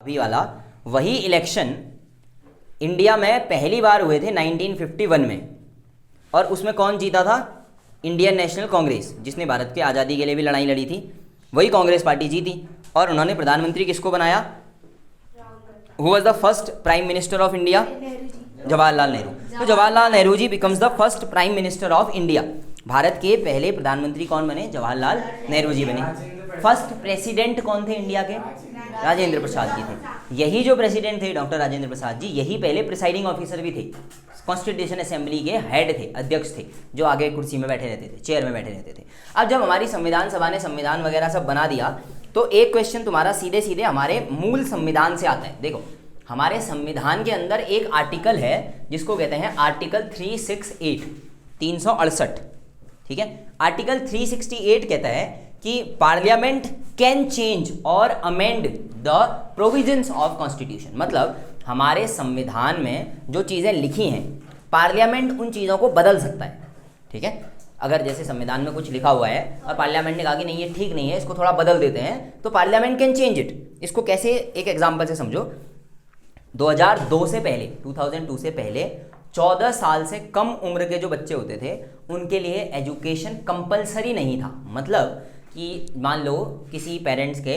अभी वाला वही इलेक्शन इंडिया में पहली बार हुए थे 1951 में, और उसमें कौन जीता था? इंडियन नेशनल कांग्रेस, जिसने भारत के आज़ादी के लिए भी लड़ाई लड़ी थी, वही कांग्रेस पार्टी जीती। और उन्होंने प्रधानमंत्री किसको बनाया? Who was the first prime minister of India? Jawaharlal Nehru. तो Jawaharlal Nehru ji becomes the first prime minister of India. Bharat के पहले प्रधानमंत्री कौन बने? जवाहरलाल नेहरू जी बने। फर्स्ट प्रेसिडेंट कौन थे इंडिया के? राजेंद्र प्रसाद जी थे। यही जो प्रेसिडेंट थे डॉक्टर राजेंद्र प्रसाद जी, यही पहले प्रिसाइडिंग ऑफिसर भी थे, कॉन्स्टिट्यूशन असेंबली के हेड थे, अध्यक्ष थे, जो आगे कुर्सी में बैठे रहते थे, चेयर में बैठे रहते थे। अब जब हमारी संविधान सभा ने संविधान वगैरह सब बना दिया, तो एक क्वेश्चन तुम्हारा सीधे सीधे हमारे मूल संविधान से आता है। देखो, हमारे संविधान के अंदर एक आर्टिकल है जिसको कहते हैं आर्टिकल 368, 368, ठीक है। आर्टिकल 368 कहता है कि पार्लियामेंट कैन चेंज और amend the provisions of constitution. मतलब हमारे संविधान में जो चीज़ें लिखी हैं, पार्लियामेंट उन चीज़ों को बदल सकता है, ठीक है। अगर जैसे संविधान में कुछ लिखा हुआ है और पार्लियामेंट ने कहा कि नहीं ये ठीक नहीं है, इसको थोड़ा बदल देते हैं, तो पार्लियामेंट कैन चेंज इट। इसको कैसे, एक एग्जाम्पल से समझो। 2002 से पहले, 2002 से पहले 14 साल से कम उम्र के जो बच्चे होते थे उनके लिए एजुकेशन कंपलसरी नहीं था। मतलब कि मान लो किसी पेरेंट्स के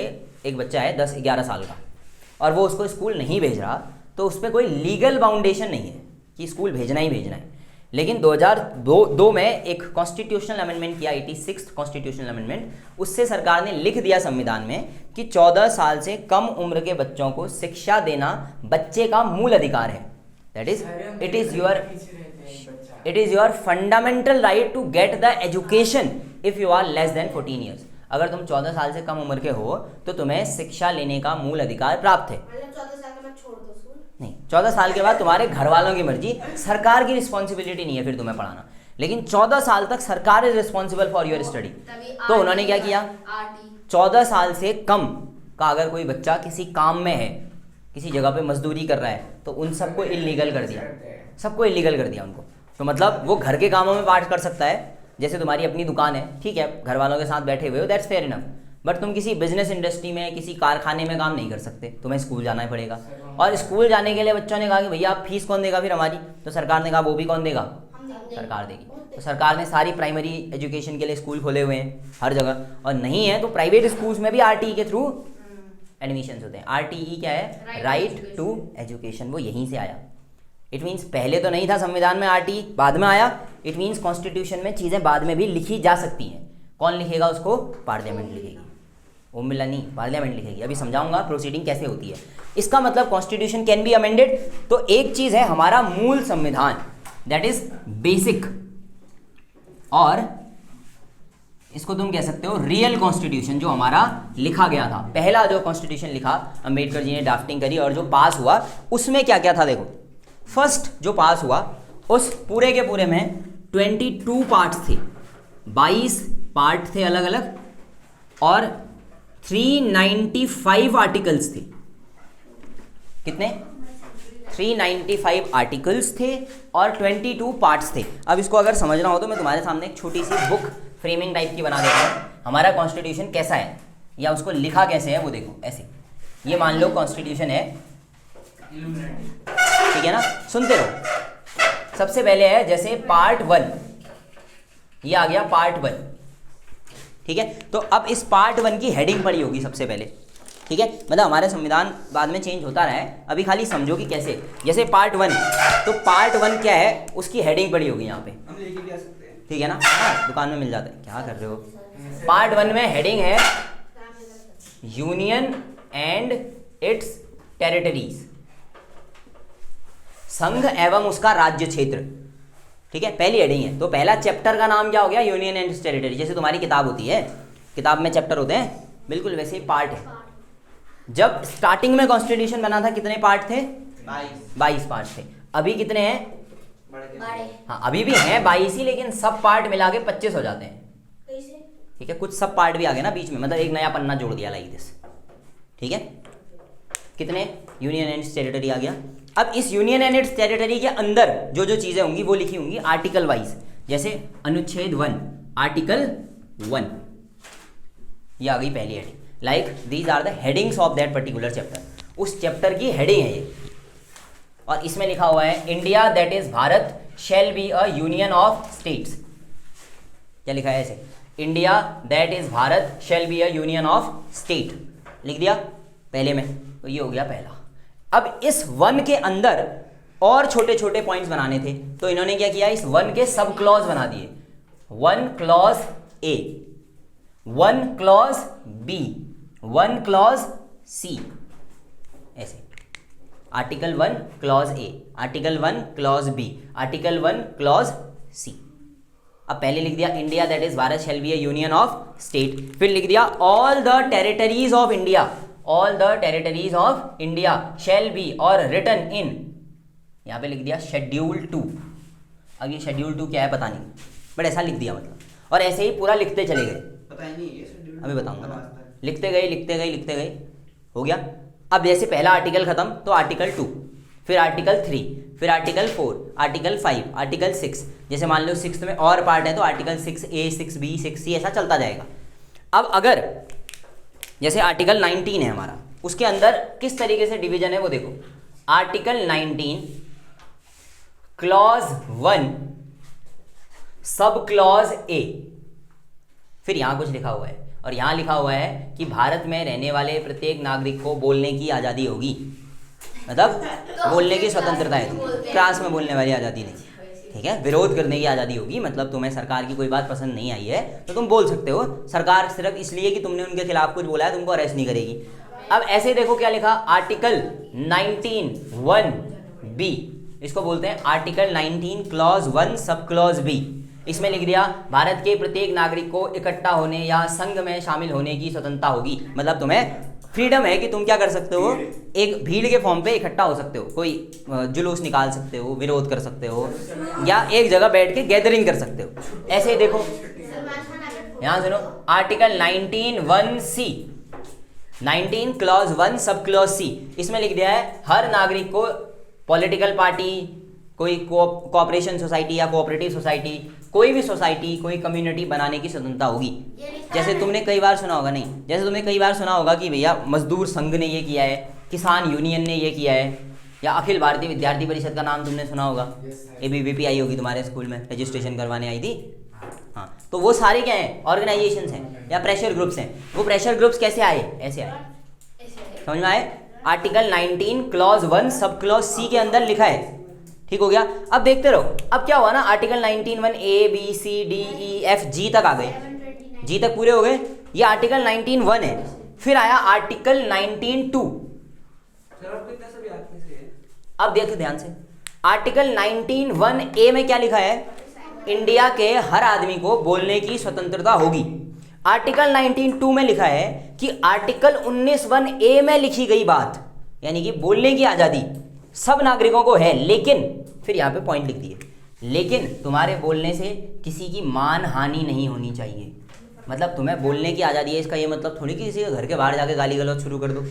एक बच्चा है 10-11 साल का और वो उसको स्कूल नहीं भेज रहा, तो उस पर कोई लीगल बाउंडेशन नहीं है कि स्कूल भेजना ही भेजना है। लेकिन 2002 में एक कॉन्स्टिट्यूशनल अमेंडमेंट किया, 86th कॉन्स्टिट्यूशनल अमेंडमेंट, उससे सरकार ने लिख दिया संविधान में कि 14 साल से कम उम्र के बच्चों को शिक्षा देना बच्चे का मूल अधिकार है। That is it is your fundamental right to get the education if you are less than 14 years. अगर तुम 14 साल से कम उम्र के हो तो तुम्हें शिक्षा लेने का मूल अधिकार प्राप्त है। 14 साल के बाद तुम्हारे घर वालों की मर्जी, सरकार की रिस्पॉन्सिबिलिटी नहीं है फिर तुम्हें पढ़ाना। लेकिन 14 साल तक सरकार is responsible for your study. तो उन्होंने क्या किया? 14 साल से कम का अगर कोई बच्चा किसी काम में है, किसी जगह पे मजदूरी कर रहा है, तो उन सबको इलीगल कर दिया, सबको इलीगल कर दिया उनको। तो मतलब वो घर के कामों में पार्ट कर सकता है, जैसे तुम्हारी अपनी दुकान है, ठीक है, घर वालों के साथ बैठे हुए हो, दैट्स फेयर इनफ। बट तुम किसी बिजनेस इंडस्ट्री में, किसी कारखाने में काम नहीं कर सकते, तुम्हें स्कूल जाना ही पड़ेगा। और स्कूल जाने के लिए बच्चों ने कहा कि भैया आप फीस कौन देगा फिर हमारी? तो सरकार ने कहा वो भी कौन देगा? सरकार देगी। तो सरकार ने सारी प्राइमरी एजुकेशन के लिए स्कूल खोले हुए हैं हर जगह, और नहीं है तो प्राइवेट स्कूल्स में भी आरटीई के थ्रू एडमिशन्स होते हैं। आरटीई क्या है? राइट टू एजुकेशन, वो यहीं से आया। इट मीन्स पहले तो नहीं था संविधान में आरटीई, बाद में आया। इट मीन्स कॉन्स्टिट्यूशन में चीज़ें बाद में भी लिखी जा सकती हैं। कौन लिखेगा उसको? पार्लियामेंट लिखेगी। ओम बिरला नहीं, पार्लियामेंट लिखेगी। अभी समझाऊंगा प्रोसीडिंग कैसे होती है। इसका मतलब कॉन्स्टिट्यूशन कैन बी अमेंडेड। तो एक चीज़ है हमारा मूल संविधान, दैट इज बेसिक, और इसको तुम कह सकते हो रियल कॉन्स्टिट्यूशन, जो हमारा लिखा गया था। पहला जो कॉन्स्टिट्यूशन लिखा, अंबेडकर जी ने ड्राफ्टिंग करी और जो पास हुआ, उसमें क्या क्या था? देखो, फर्स्ट जो पास हुआ उस पूरे के पूरे में 22 पार्ट्स थे, 22 पार्ट थे अलग अलग, और 395 आर्टिकल्स थे। कितने? 395 आर्टिकल्स थे और 22 पार्ट्स थे। अब इसको अगर समझना हो तो मैं तुम्हारे सामने एक छोटी सी बुक फ्रेमिंग टाइप की बना देता हूँ। हमारा कॉन्स्टिट्यूशन कैसा है या उसको लिखा कैसे है वो देखो। ऐसे, ये मान लो कॉन्स्टिट्यूशन है, ठीक है ना, सुनते रहो। सबसे पहले है जैसे पार्ट 1, ये आ गया पार्ट 1, ठीक है। तो अब इस पार्ट 1 की हेडिंग पड़ी होगी सबसे पहले, ठीक है। मतलब हमारा संविधान बाद में चेंज होता रहा है, अभी खाली समझो कि कैसे। जैसे पार्ट 1, तो पार्ट 1 क्या है, उसकी हेडिंग पड़ी होगी यहाँ पे, हम लेके भी आ सकते हैं, ठीक है ना, दुकान में मिल जाता है। क्या कर रहे हो? पार्ट 1 में हेडिंग है यूनियन एंड इट्स टेरिटरीज, संघ एवं उसका राज्य क्षेत्र, ठीक है, पहली हेडिंग है। तो पहला चैप्टर का नाम क्या हो गया? Union and it's territory. जैसे तुम्हारी किताब होती है, किताब में चैप्टर होते हैं, बिल्कुल वैसे ही पार्ट है। जब स्टार्टिंग में कॉन्स्टिट्यूशन बना था कितने पार्ट थे? 22 पार्ट थे। अभी कितने हैं? हाँ, अभी भी हैं 22 ही, लेकिन सब पार्ट मिला के 25 हो जाते हैं, ठीक है। कुछ सब पार्ट भी आ गए ना बीच में, मतलब एक नया पन्ना जोड़ दिया लाइक दिस, ठीक है। कितने? यूनियन एंड इट्स टेरिटरी आ गया। अब इस यूनियन एंड इट्स टेरिटरी के अंदर जो जो चीज़ें होंगी वो लिखी होंगी आर्टिकल वाइज। जैसे अनुच्छेद 1, आर्टिकल 1, ये आ गई पहली heading. Like these are the headings of that particular chapter. उस चैप्टर की हेडिंग है ये। और इसमें लिखा हुआ है India that is Bharat shall be a union of states. क्या लिखा है ऐसे, India that is Bharat shall be a union of state, लिख दिया पहले में। तो ये हो गया पहला। अब इस वन के अंदर और छोटे छोटे पॉइंट्स बनाने थे, तो इन्होंने क्या किया, इस वन के सब क्लॉज बना दिए। One clause A, one clause B, one clause C, ऐसे। Article 1 clause A, article 1 clause B, article 1 clause C. अब पहले लिख दिया India that is Bharat shall be a union of state, फिर लिख दिया all the territories of India, all the territories of India shall be और written in, यहाँ पे लिख दिया शेड्यूल 2। अब ये शेड्यूल 2 क्या है पता नहीं, बट ऐसा लिख दिया मतलब। और ऐसे ही पूरा लिखते चले गए, पता ही नहीं ये शेड्यूल, अभी बताऊंगा ना। लिखते गए लिखते गए लिखते गए, हो गया। अब जैसे पहला आर्टिकल खत्म तो आर्टिकल 2, फिर आर्टिकल 3, फिर आर्टिकल 4, आर्टिकल 5, आर्टिकल 6। जैसे मान लो 6 में और पार्ट है तो आर्टिकल 6A, 6B, 6C ऐसा चलता जाएगा। अब अगर जैसे आर्टिकल 19 है हमारा, उसके अंदर किस तरीके से डिवीजन है वो देखो। Article 19 clause 1 sub clause A, फिर यहां कुछ लिखा हुआ है और यहां लिखा हुआ है कि भारत में रहने वाले प्रत्येक नागरिक को बोलने की आज़ादी होगी, मतलब बोलने की स्वतंत्रता है, क्लास में बोलने वाली आज़ादी नहीं, ठीक है। विरोध करने की आज़ादी होगी, मतलब तुम्हें सरकार की कोई बात पसंद नहीं आई है तो तुम बोल सकते हो, सरकार सिर्फ इसलिए कि तुमने उनके खिलाफ कुछ बोला है तुमको अरेस्ट नहीं करेगी। अब ऐसे देखो क्या लिखा, आर्टिकल 19(1)(b), इसको बोलते हैं article 19 clause 1 sub clause B. इसमें लिख दिया भारत के प्रत्येक नागरिक को इकट्ठा होने या संघ में शामिल होने की स्वतंत्रता होगी, मतलब तुम्हें फ्रीडम है कि तुम क्या कर सकते हो, एक भीड़ के फॉर्म पे इकट्ठा हो सकते हो, कोई जुलूस निकाल सकते हो, विरोध कर सकते हो, या एक जगह बैठ के गैदरिंग कर सकते हो। ऐसे ही देखो यहाँ सुनो, article 19(1)(c), 19 clause 1 sub clause C, इसमें लिख दिया है हर नागरिक को पॉलिटिकल पार्टी, कोई कोऑपरेशन सोसाइटी या कोऑपरेटिव सोसाइटी, कोई भी सोसाइटी, कोई कम्युनिटी बनाने की स्वतंत्रता होगी। जैसे तुमने कई बार सुना होगा, नहीं, जैसे तुमने कई बार सुना होगा कि भैया मजदूर संघ ने ये किया है, किसान यूनियन ने ये किया है, या अखिल भारतीय विद्यार्थी परिषद का नाम तुमने सुना होगा, ABVP आई होगी तुम्हारे स्कूल में, रजिस्ट्रेशन करवाने आई थी। हाँ, तो वो सारे क्या हैं, ऑर्गेनाइजेशंस हैं या प्रेशर ग्रुप्स हैं। वो प्रेशर ग्रुप्स कैसे आए, ऐसे आए, समझ में आए। Article 19 clause 1 sub clause C के अंदर लिखा है, ठीक हो गया। अब देखते रहो, अब क्या हुआ ना, article 19(1) A B C D E F G तक आ गए, G तक पूरे हो गए, ये आर्टिकल 19(1) है। फिर आया आर्टिकल 19(2), अब देखो ध्यान से, आर्टिकल 19(1)(a) में क्या लिखा है, इंडिया के हर आदमी को बोलने की स्वतंत्रता होगी। आर्टिकल 19(2) में लिखा है कि आर्टिकल 19(1)(a) में लिखी गई बात, यानी कि बोलने की आज़ादी सब नागरिकों को है, लेकिन फिर यहाँ पे पॉइंट लिख दिए, लेकिन तुम्हारे बोलने से किसी की मान हानि नहीं होनी चाहिए। मतलब तुम्हें बोलने की आज़ादी है, इसका ये मतलब थोड़ी कि किसी के घर के बाहर जाके गाली गलौज शुरू कर दो,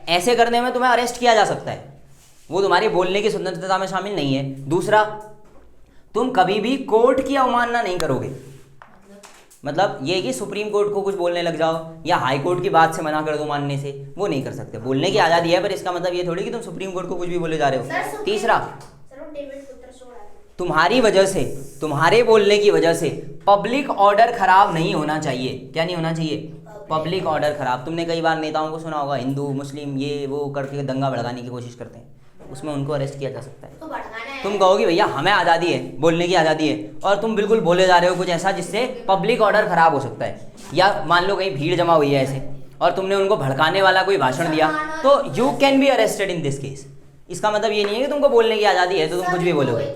ऐसे करने में तुम्हें अरेस्ट किया जा सकता है, वो तुम्हारी बोलने की स्वतंत्रता में शामिल नहीं है। दूसरा, तुम कभी भी कोर्ट की अवमानना नहीं करोगे, मतलब ये कि सुप्रीम कोर्ट को कुछ बोलने लग जाओ या हाई कोर्ट की बात से मना कर दो मानने से, वो नहीं कर सकते। बोलने की आज़ादी है, पर इसका मतलब ये थोड़ी कि तुम सुप्रीम कोर्ट को कुछ भी बोले जा रहे हो। तीसरा, तुम्हारी वजह से, तुम्हारे बोलने की वजह से पब्लिक ऑर्डर खराब नहीं होना चाहिए। क्या नहीं होना चाहिए, पब्लिक ऑर्डर खराब। तुमने कई बार नेताओं को सुना होगा, हिंदू मुस्लिम ये वो करके दंगा भड़काने की कोशिश करते हैं, उसमें उनको अरेस्ट किया जा सकता है। तुम कहोगे भैया हमें आज़ादी है, बोलने की आज़ादी है, और तुम बिल्कुल बोले जा रहे हो कुछ ऐसा जिससे पब्लिक ऑर्डर खराब हो सकता है, या मान लो कहीं भीड़ जमा हुई है ऐसे और तुमने उनको भड़काने वाला कोई भाषण दिया, तो you can be arrested in this case. इसका मतलब ये नहीं है कि तुमको बोलने की आज़ादी है तो तुम कुछ भी बोलोगे,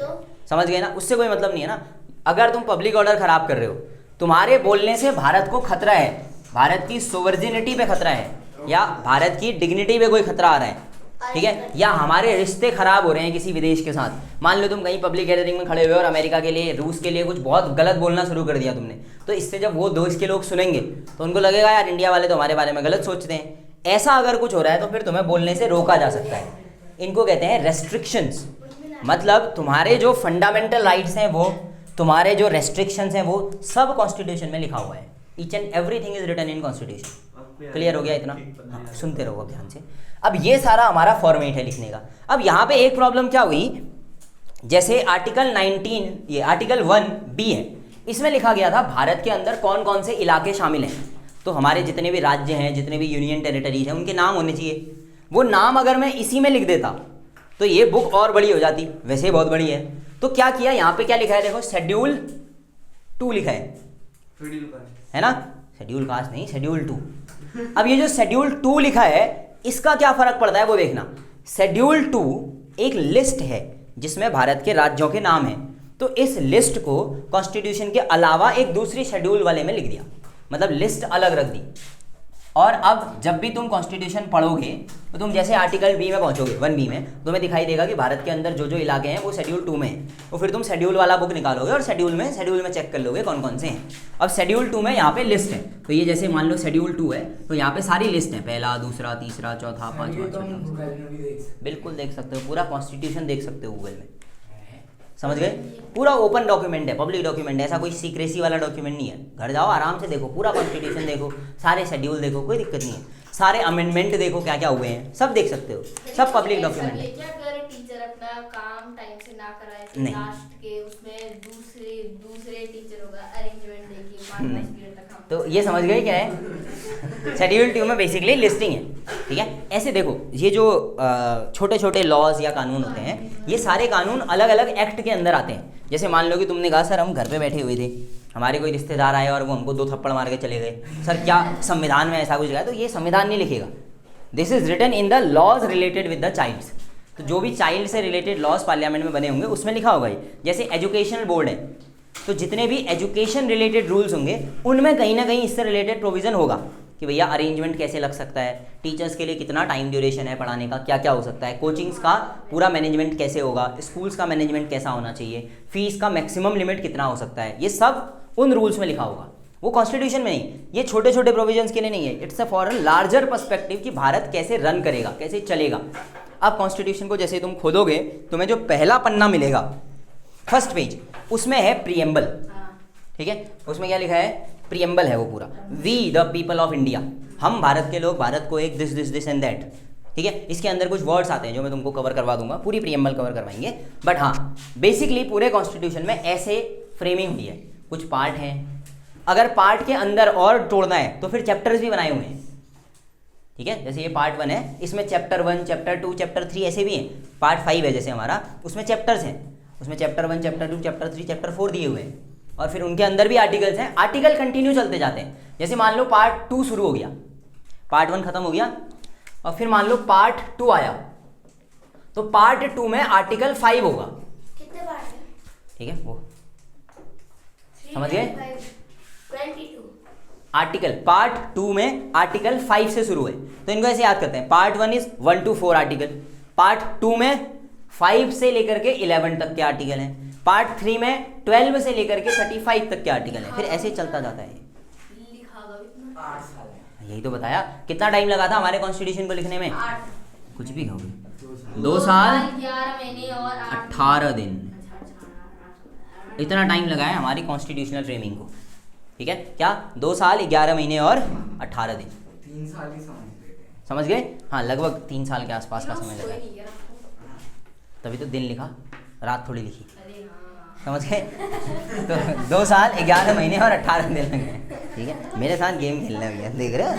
समझ गए ना, उससे कोई मतलब नहीं है ना। अगर तुम पब्लिक ऑर्डर खराब कर रहे हो, तुम्हारे बोलने से भारत को खतरा है, भारत की सोवर्जिनिटी पे खतरा है, या भारत की डिग्निटी पे कोई खतरा आ रहा है, ठीक है, या हमारे रिश्ते खराब हो रहे हैं किसी विदेश के साथ। मान लो तुम कहीं पब्लिक गैदरिंग में खड़े हुए और अमेरिका के लिए, रूस के लिए कुछ बहुत गलत बोलना शुरू कर दिया तुमने, तो इससे जब वो देश के लोग सुनेंगे तो उनको लगेगा यार इंडिया वाले तो हमारे बारे में गलत सोचते हैं। ऐसा अगर कुछ हो रहा है तो फिर तुम्हें बोलने से रोका जा सकता है। इनको कहते हैं रेस्ट्रिक्शंस, मतलब तुम्हारे जो फंडामेंटल राइट्स हैं, वो तुम्हारे जो रेस्ट्रिक्शंस हैं, वो सब कॉन्स्टिट्यूशन में लिखा हुआ है। Each and everything is written in constitution. Clear हो गया इतना? हाँ, सुनते रहो अब ध्यान से। अब ये सारा हमारा फॉर्मेट है लिखने का। अब यहाँ पे एक प्रॉब्लम क्या हुई, जैसे आर्टिकल 19 ये आर्टिकल 1B है, इसमें लिखा गया था भारत के अंदर कौन कौन से इलाके शामिल हैं। तो हमारे जितने भी राज्य हैं, जितने भी यूनियन टेरिटरीज हैं, उनके नाम होने चाहिए। वो नाम अगर मैं इसी में लिख देता तो ये बुक और बड़ी हो जाती, वैसे ही बहुत बड़ी है। तो क्या किया, यहाँ पे क्या लिखा है देखो, शेड्यूल 2 लिखा है ना, शेड्यूल कास्ट नहीं, शेड्यूल 2। अब ये जो शेड्यूल 2 लिखा है, इसका क्या फर्क पड़ता है वो देखना। शेड्यूल 2 एक लिस्ट है जिसमें भारत के राज्यों के नाम हैं। तो इस लिस्ट को कॉन्स्टिट्यूशन के अलावा एक दूसरी शेड्यूल वाले में लिख दिया, मतलब लिस्ट अलग रख दी। और अब जब भी तुम कॉन्स्टिट्यूशन पढ़ोगे तो तुम जैसे आर्टिकल बी में पहुंचोगे, 1B में, तुम्हें दिखाई देगा कि भारत के अंदर जो जो इलाके हैं वो शेड्यूल 2 में है। तो फिर तुम शेड्यूल वाला बुक निकालोगे और शेड्यूल में चेक कर लोगे कौन कौन से हैं। अब शेड्यूल 2 में यहाँ पे लिस्ट है, तो ये जैसे मान लो शेड्यूल 2 है, तो यहाँ पे सारी लिस्ट है, पहला, दूसरा, तीसरा, चौथा, पांचवा, छठा। बिल्कुल देख सकते हो, पूरा कॉन्स्टिट्यूशन देख सकते हो गूगल में, समझ गए? पूरा ओपन डॉक्यूमेंट है, पब्लिक डॉक्यूमेंट है, ऐसा कोई सीक्रेसी वाला डॉक्यूमेंट नहीं है। घर जाओ आराम से देखो, पूरा कॉन्स्टिट्यूशन देखो, सारे शेड्यूल देखो, कोई दिक्कत नहीं है। सारे अमेंडमेंट देखो क्या क्या हुए हैं, सब देख सकते हो, सब पब्लिक डॉक्यूमेंट है। अगर टीचर अपना काम टाइम से ना कराए तो नहीं। लास्ट के उसमें दूसरे टीचर होगा अरेंजमेंट देके 5 पीरियड तक हम तो ये समझ गए क्या है? शेड्यूल 2 में बेसिकली लिस्टिंग है, ठीक है। ऐसे देखो, ये जो छोटे छोटे लॉज या कानून होते हैं, ये सारे कानून अलग अलग एक्ट के अंदर आते हैं। जैसे मान लो कि तुमने कहा सर हम घर पे बैठे हुए थे, हमारे कोई रिश्तेदार आए और वो हमको 2 थप्पड़ मार के चले गए, सर क्या संविधान में ऐसा कुछ है? तो ये संविधान नहीं लिखेगा, this is written in the laws related with the childs. तो जो भी चाइल्ड से रिलेटेड लॉज पार्लियामेंट में बने होंगे उसमें लिखा होगा ये। जैसे एजुकेशनल बोर्ड है, तो जितने भी एजुकेशन रिलेटेड रूल्स होंगे उनमें कहीं ना कहीं इससे रिलेटेड प्रोविज़न होगा कि भैया अरेंजमेंट कैसे लग सकता है, टीचर्स के लिए कितना टाइम ड्यूरेशन है पढ़ाने का, क्या क्या हो सकता है, कोचिंग्स का पूरा मैनेजमेंट कैसे होगा, स्कूल्स का मैनेजमेंट कैसा होना चाहिए, फीस का मैक्सिमम लिमिट कितना हो सकता है, ये सब उन रूल्स में लिखा होगा। वो कॉन्स्टिट्यूशन में नहीं, ये छोटे छोटे प्रोविजंस के लिए नहीं है, it's a for a larger perspective कि भारत कैसे रन करेगा, कैसे चलेगा। अब कॉन्स्टिट्यूशन को जैसे तुम खोलोगे, तुम्हें जो पहला पन्ना मिलेगा, फर्स्ट पेज, उसमें है प्रीएम्बल, ठीक है। उसमें क्या लिखा है? प्रीएम्बल है वो पूरा, we the people of India, हम भारत के लोग भारत को एक दिस एंड दैट, ठीक है। इसके अंदर कुछ वर्ड्स आते हैं जो मैं तुमको कवर करवा दूंगा, पूरी प्रीएम्बल कवर करवाएंगे। बट हाँ, बेसिकली पूरे कॉन्स्टिट्यूशन में ऐसे फ्रेमिंग हुई है, कुछ पार्ट हैं, अगर पार्ट के अंदर और तोड़ना है तो फिर चैप्टर्स भी बनाए हुए हैं, ठीक है। जैसे ये पार्ट 1 है, इसमें चैप्टर 1, चैप्टर 2, चैप्टर 3 ऐसे भी हैं। पार्ट 5 है जैसे हमारा, उसमें चैप्टर्स हैं, उसमें चैप्टर 1, चैप्टर 2, चैप्टर 3, चैप्टर 4 दिए हुए हैं, और फिर उनके अंदर भी आर्टिकल्स हैं। आर्टिकल कंटिन्यू चलते जाते हैं। जैसे मान लो पार्ट 2 शुरू हो गया, पार्ट 1 खत्म हो गया, और फिर मान लो पार्ट 2 आया, तो पार्ट 2 में आर्टिकल 5 होगा, कितने पार्ट है? ठीक है। वो समझ गए? 22 आर्टिकल पार्ट 2 में आर्टिकल 5 से शुरू है, तो इनको ऐसे याद करते हैं। Part 1 is 1 to 4 article, part 2 में 5 से लेकर के 11 तक के आर्टिकल हैं, पार्ट 3 में 12 से लेकर के 35 तक के आर्टिकल हैं, फिर ऐसे चलता जाता है। लिखा होगा कितना? 8 साल है। यही तो बताया, कितना टाइम लगा था हमारे कॉन्स्टिट्यूशन को लिखने में? 8, कुछ भी कहोगे, 2 साल 11 महीने और 18 दिन, इतना टाइम लगा है हमारी कॉन्स्टिट्यूशनल फ्रेमिंग को, ठीक है। क्या? 2 साल 11 महीने और 18 दिन, 3 साल ही समझ लेते हैं। समझ गए? हाँ, लगभग 3 साल के आसपास का समय लगा है। तभी तो दिन लिखा, रात थोड़ी लिखी, समझ गए? तो 2 साल 11 महीने और 18 दिन लगे, ठीक है। मेरे साथ गेम खेलना भैया, देख रहे हो?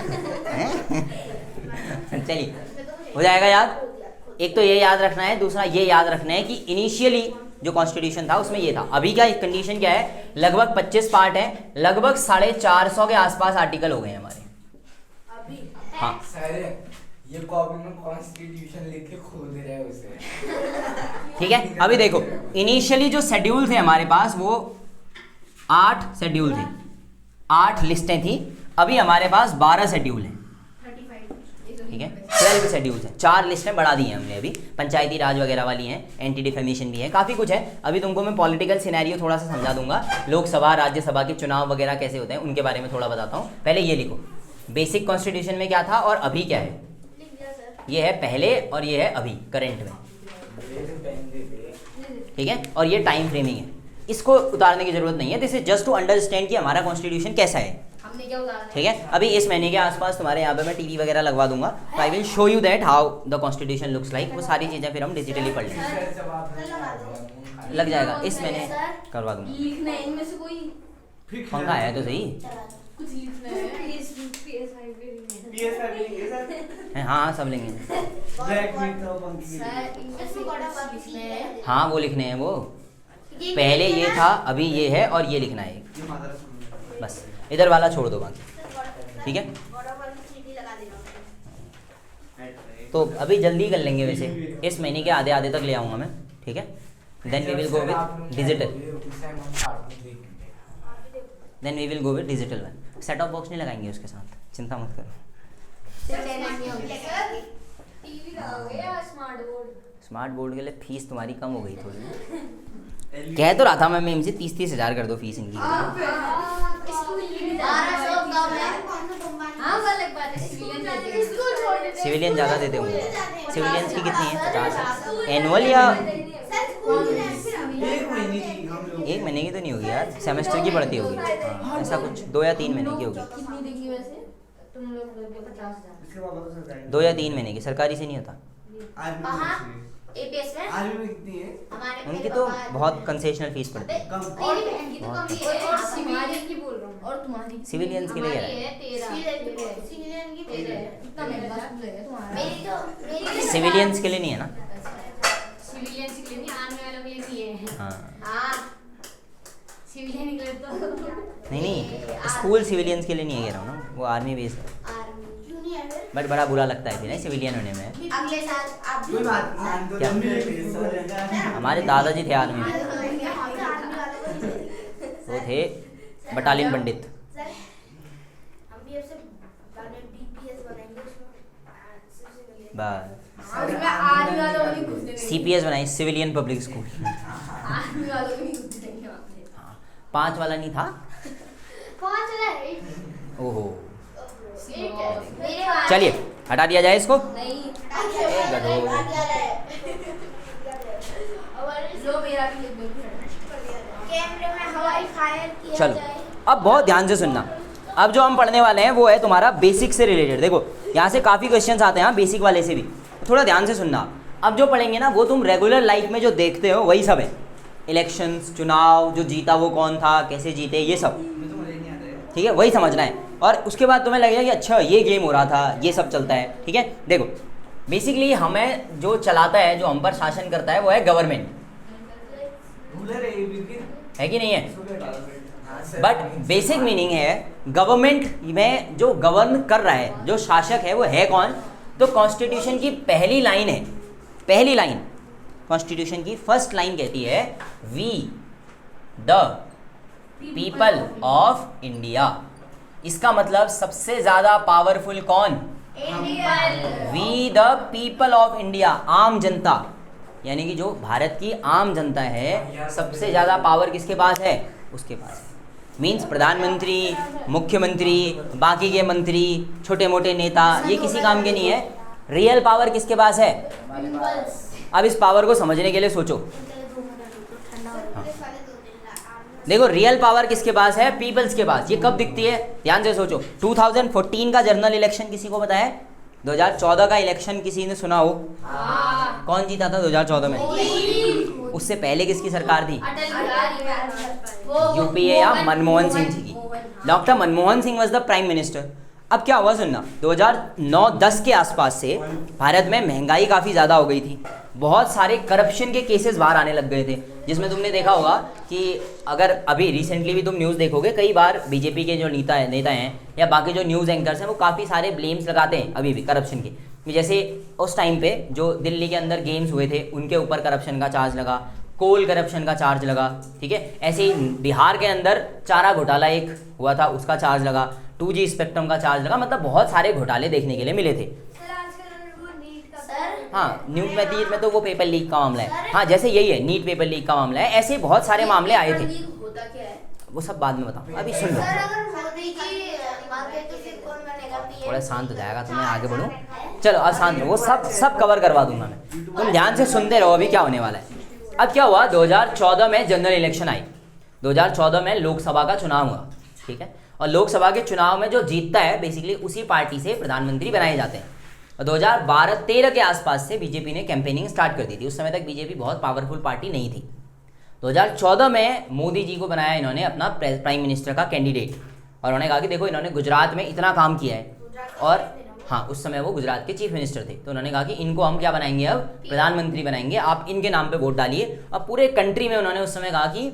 चलिए, हो जाएगा याद। एक तो ये याद रखना है, दूसरा ये याद रखना है कि इनिशियली जो कॉन्स्टिट्यूशन था उसमें ये था। अभी क्या कंडीशन क्या है? लगभग 25 पार्ट है, लगभग 450 के आसपास आर्टिकल हो गए हैं हमारे। हाँ सर, ये कॉपी में कॉन्स्टिट्यूशन लिख के खोल दे रहे हैं उसे। ठीक है। अभी देखो, इनिशियली जो शेड्यूल थे हमारे पास वो 8 शेड्यूल थे, 8 लिस्टें थी। अभी हमारे पास 12 शेड्यूल हैं, ठीक है। 12 शेड्यूल्स हैं, 4 लिस्टें बढ़ा दी हैं हमने अभी, पंचायती राज वगैरह वाली हैं, एंटी डिफेमेशन भी है, काफ़ी कुछ है। अभी तुमको मैं पॉलिटिकल सिनेरियो थोड़ा सा समझा दूंगा, लोकसभा राज्यसभा के चुनाव वगैरह कैसे होते हैं उनके बारे में थोड़ा बताता हूँ। पहले ये लिखो, बेसिक कॉन्स्टिट्यूशन में क्या था और अभी क्या है। ये है पहले और ये है अभी करंट में, ठीक है। और ये टाइम फ्रेमिंग है, इसको उतारने की जरूरत नहीं है। This is just to understand कि हमारा कॉन्स्टिट्यूशन कैसा है। आपने क्या उतारा है? ठीक है, अभी इस महीने के आसपास तुम्हारे यहाँ पे मैं टीवी वगैरह लगवा दूंगा, तो I will show you that how the constitution looks like. वो सारी चीज़ें फिर हम डिजिटली पढ़ लेंगे, लग जाएगा इस महीने करवा दूंगा। लिखना है इनमें से कोई पंखा आया तो सही कुछ लिखना है। हाँ सब लेंगे। ब्लैक मीट था वो पंखी के लिए। सर इनमें से कुछ लिखना है। हाँ वो लिखने हैं वो, पहले ये था अभी ये है और ये लिखना है, ये माता रसम बस इधर वाला छोड़ दो बाकी, ठीक है। तो अभी जल्दी कर लेंगे वैसे, इस महीने के आधे आधे तक ले आऊँगा मैं, ठीक है। Then we will go with digital, then we will go with digital one. Set of box नहीं लगाएंगे उसके साथ, चिंता मत करो। टीवी लगाओगे या स्मार्ट बोर्ड? स्मार्ट बोर्ड के लिए फीस तुम्हारी कम हो गई थोड़ी। कह तो रहा था मैं मेम से 30-30 हज़ार कर दो फीस इनकी। सिविलियन ज़्यादा देते होंगे, सिविलियंस की कितनी है? 50 एनुअल या एक महीने की तो नहीं होगी यार, सेमेस्टर की पड़ती होगी। हाँ, ऐसा कुछ 2 या 3 महीने की होगी, कितनी देगी वैसे? तुम लोग 50,000। 2 या 3 महीने की, सरकारी से नहीं होता। एपीएस में आर्मी में कितनी है? उनकी तो बहुत कंसेशनल फीस पड़ती है। कम। तेरी बहन की तो बहुत कम ही है। और तुम्हारी की बोल रहा हूँ। और तुम्हारी सिविलियंस के लिए कह रहा है। सिविलियन की 13 है। इतना महंगा स्कूल है तुम्हारा। मेरी सिविलियंस के लिए नहीं है ना। सिविलियंस के लिए नहीं, आर्मी वालों के लिए नहीं है। हाँ सिविलियन के लिए तो नहीं नहीं, स्कूल सिविलियंस के लिए नहीं है कह रहा हूँ ना, वो आर्मी बेस्ड है। बट बड़ा बुरा लगता है फिर सिविलियन होने में। अगले साल आप कोई बात नहीं, क्या? लंबी है। हमारे दादाजी थे आर्मी में, वो थे बटालियन पंडित। बस उसमें आर्मी वालों को नहीं घुसने देंगे। CPS बनाई, सिविलियन पब्लिक स्कूल। आर्मी वालों को नहीं घुसने देंगे वहाँ पे। 5 वाला नहीं था। 5 वाला है। ओहो, मेरे वहाँ चलिए हटा दिया जाए इसको। नहीं गधो। लो मेरा भी लिख दो। कैमरे में हवाई फायर किया चलो जाए। अब बहुत ध्यान से सुनना, अब जो हम पढ़ने वाले हैं वो है तुम्हारा बेसिक से रिलेटेड। देखो यहाँ से काफ़ी क्वेश्चंस आते हैं, बेसिक वाले से भी, थोड़ा ध्यान से सुनना। अब जो पढ़ेंगे ना वो तुम रेगुलर लाइफ में जो देखते हो वही सब है। इलेक्शंस, चुनाव, जो जीता वो कौन था, कैसे जीते, ये सब, ठीक है, वही समझना है। और उसके बाद तुम्हें लगेगा कि अच्छा ये गेम हो रहा था, ये सब चलता है, ठीक है। देखो बेसिकली हमें जो चलाता है, जो हम पर शासन करता है वो है गवर्नमेंट, है कि नहीं है? बट बेसिक मीनिंग है गवर्नमेंट में जो गवर्न कर रहा है, जो शासक है वो है कौन? तो कॉन्स्टिट्यूशन की पहली लाइन है, पहली लाइन कॉन्स्टिट्यूशन की फर्स्ट लाइन कहती है we the people of India. इसका मतलब सबसे ज्यादा पावरफुल कौन? We the people of India, आम जनता, यानी कि जो भारत की आम जनता है, सबसे ज्यादा पावर किसके पास है? उसके पास है। मीन्स प्रधानमंत्री, मुख्यमंत्री, बाकी के मंत्री, छोटे मोटे नेता, ये किसी काम के नहीं है। रियल पावर किसके पास है? अब इस पावर को समझने के लिए सोचो। देखो रियल पावर किसके पास है? पीपल्स के पास। ये कब दिखती है? ध्यान से सोचो। 2014 का जनरल इलेक्शन किसी को पता है? 2014 का इलेक्शन किसी ने सुना हो? कौन जीता था 2014 में? उससे पहले किसकी सरकार थी? यूपीए या मनमोहन सिंह जी की। Doctor Manmohan Singh was the prime minister. अब क्या हुआ सुनना, 2009-10 के आसपास से भारत में महंगाई काफ़ी ज़्यादा हो गई थी, बहुत सारे करप्शन के केसेस बाहर आने लग गए थे, जिसमें तुमने देखा होगा कि अगर अभी रिसेंटली भी तुम न्यूज़ देखोगे, कई बार बीजेपी के जो नेता हैं या बाकी जो न्यूज़ एंकर्स हैं वो काफ़ी सारे ब्लेम्स लगाते हैं अभी भी करप्शन के। जैसे उस टाइम पे जो दिल्ली के अंदर गेम्स हुए थे उनके ऊपर करप्शन का चार्ज लगा, कोल करप्शन का चार्ज लगा, ठीक है। ऐसे ही बिहार के अंदर चारा घोटाला एक हुआ था, उसका चार्ज लगा, 2G स्पेक्ट्रम का चार्ज लगा, मतलब बहुत सारे घोटाले देखने के लिए मिले थे। हाँ, न्यूज़ में तो वो पेपर लीक का मामला है। हाँ, जैसे यही है, नीट पेपर लीक का मामला है, ऐसे बहुत सारे मामले आए थे। वो सब बाद में बताऊँ, अभी सुन लो। थोड़ा शांत हो जाएगा, तुम्हें आगे बढ़ूँ। चलो अब शांत रहो, वो सब कवर करवा दूंगा मैं, तुम ध्यान से सुनते रहो अभी क्या होने वाला है। अब क्या हुआ, 2014 में जनरल इलेक्शन आई, 2014 में लोकसभा का चुनाव हुआ, ठीक है। और लोकसभा के चुनाव में जो जीतता है बेसिकली उसी पार्टी से प्रधानमंत्री बनाए जाते हैं। और 2012-13 के आसपास से बीजेपी ने कैंपेनिंग स्टार्ट कर दी थी। उस समय तक बीजेपी बहुत पावरफुल पार्टी नहीं थी। 2014 में मोदी जी को बनाया इन्होंने अपना प्राइम मिनिस्टर का कैंडिडेट, और उन्होंने कहा कि देखो इन्होंने गुजरात में इतना काम किया है, और हाँ उस समय वो गुजरात के चीफ मिनिस्टर थे, तो उन्होंने कहा कि इनको हम क्या बनाएंगे, अब प्रधानमंत्री बनाएंगे, आप इनके नाम पे वोट डालिए। और पूरे कंट्री में उन्होंने उस समय कहा कि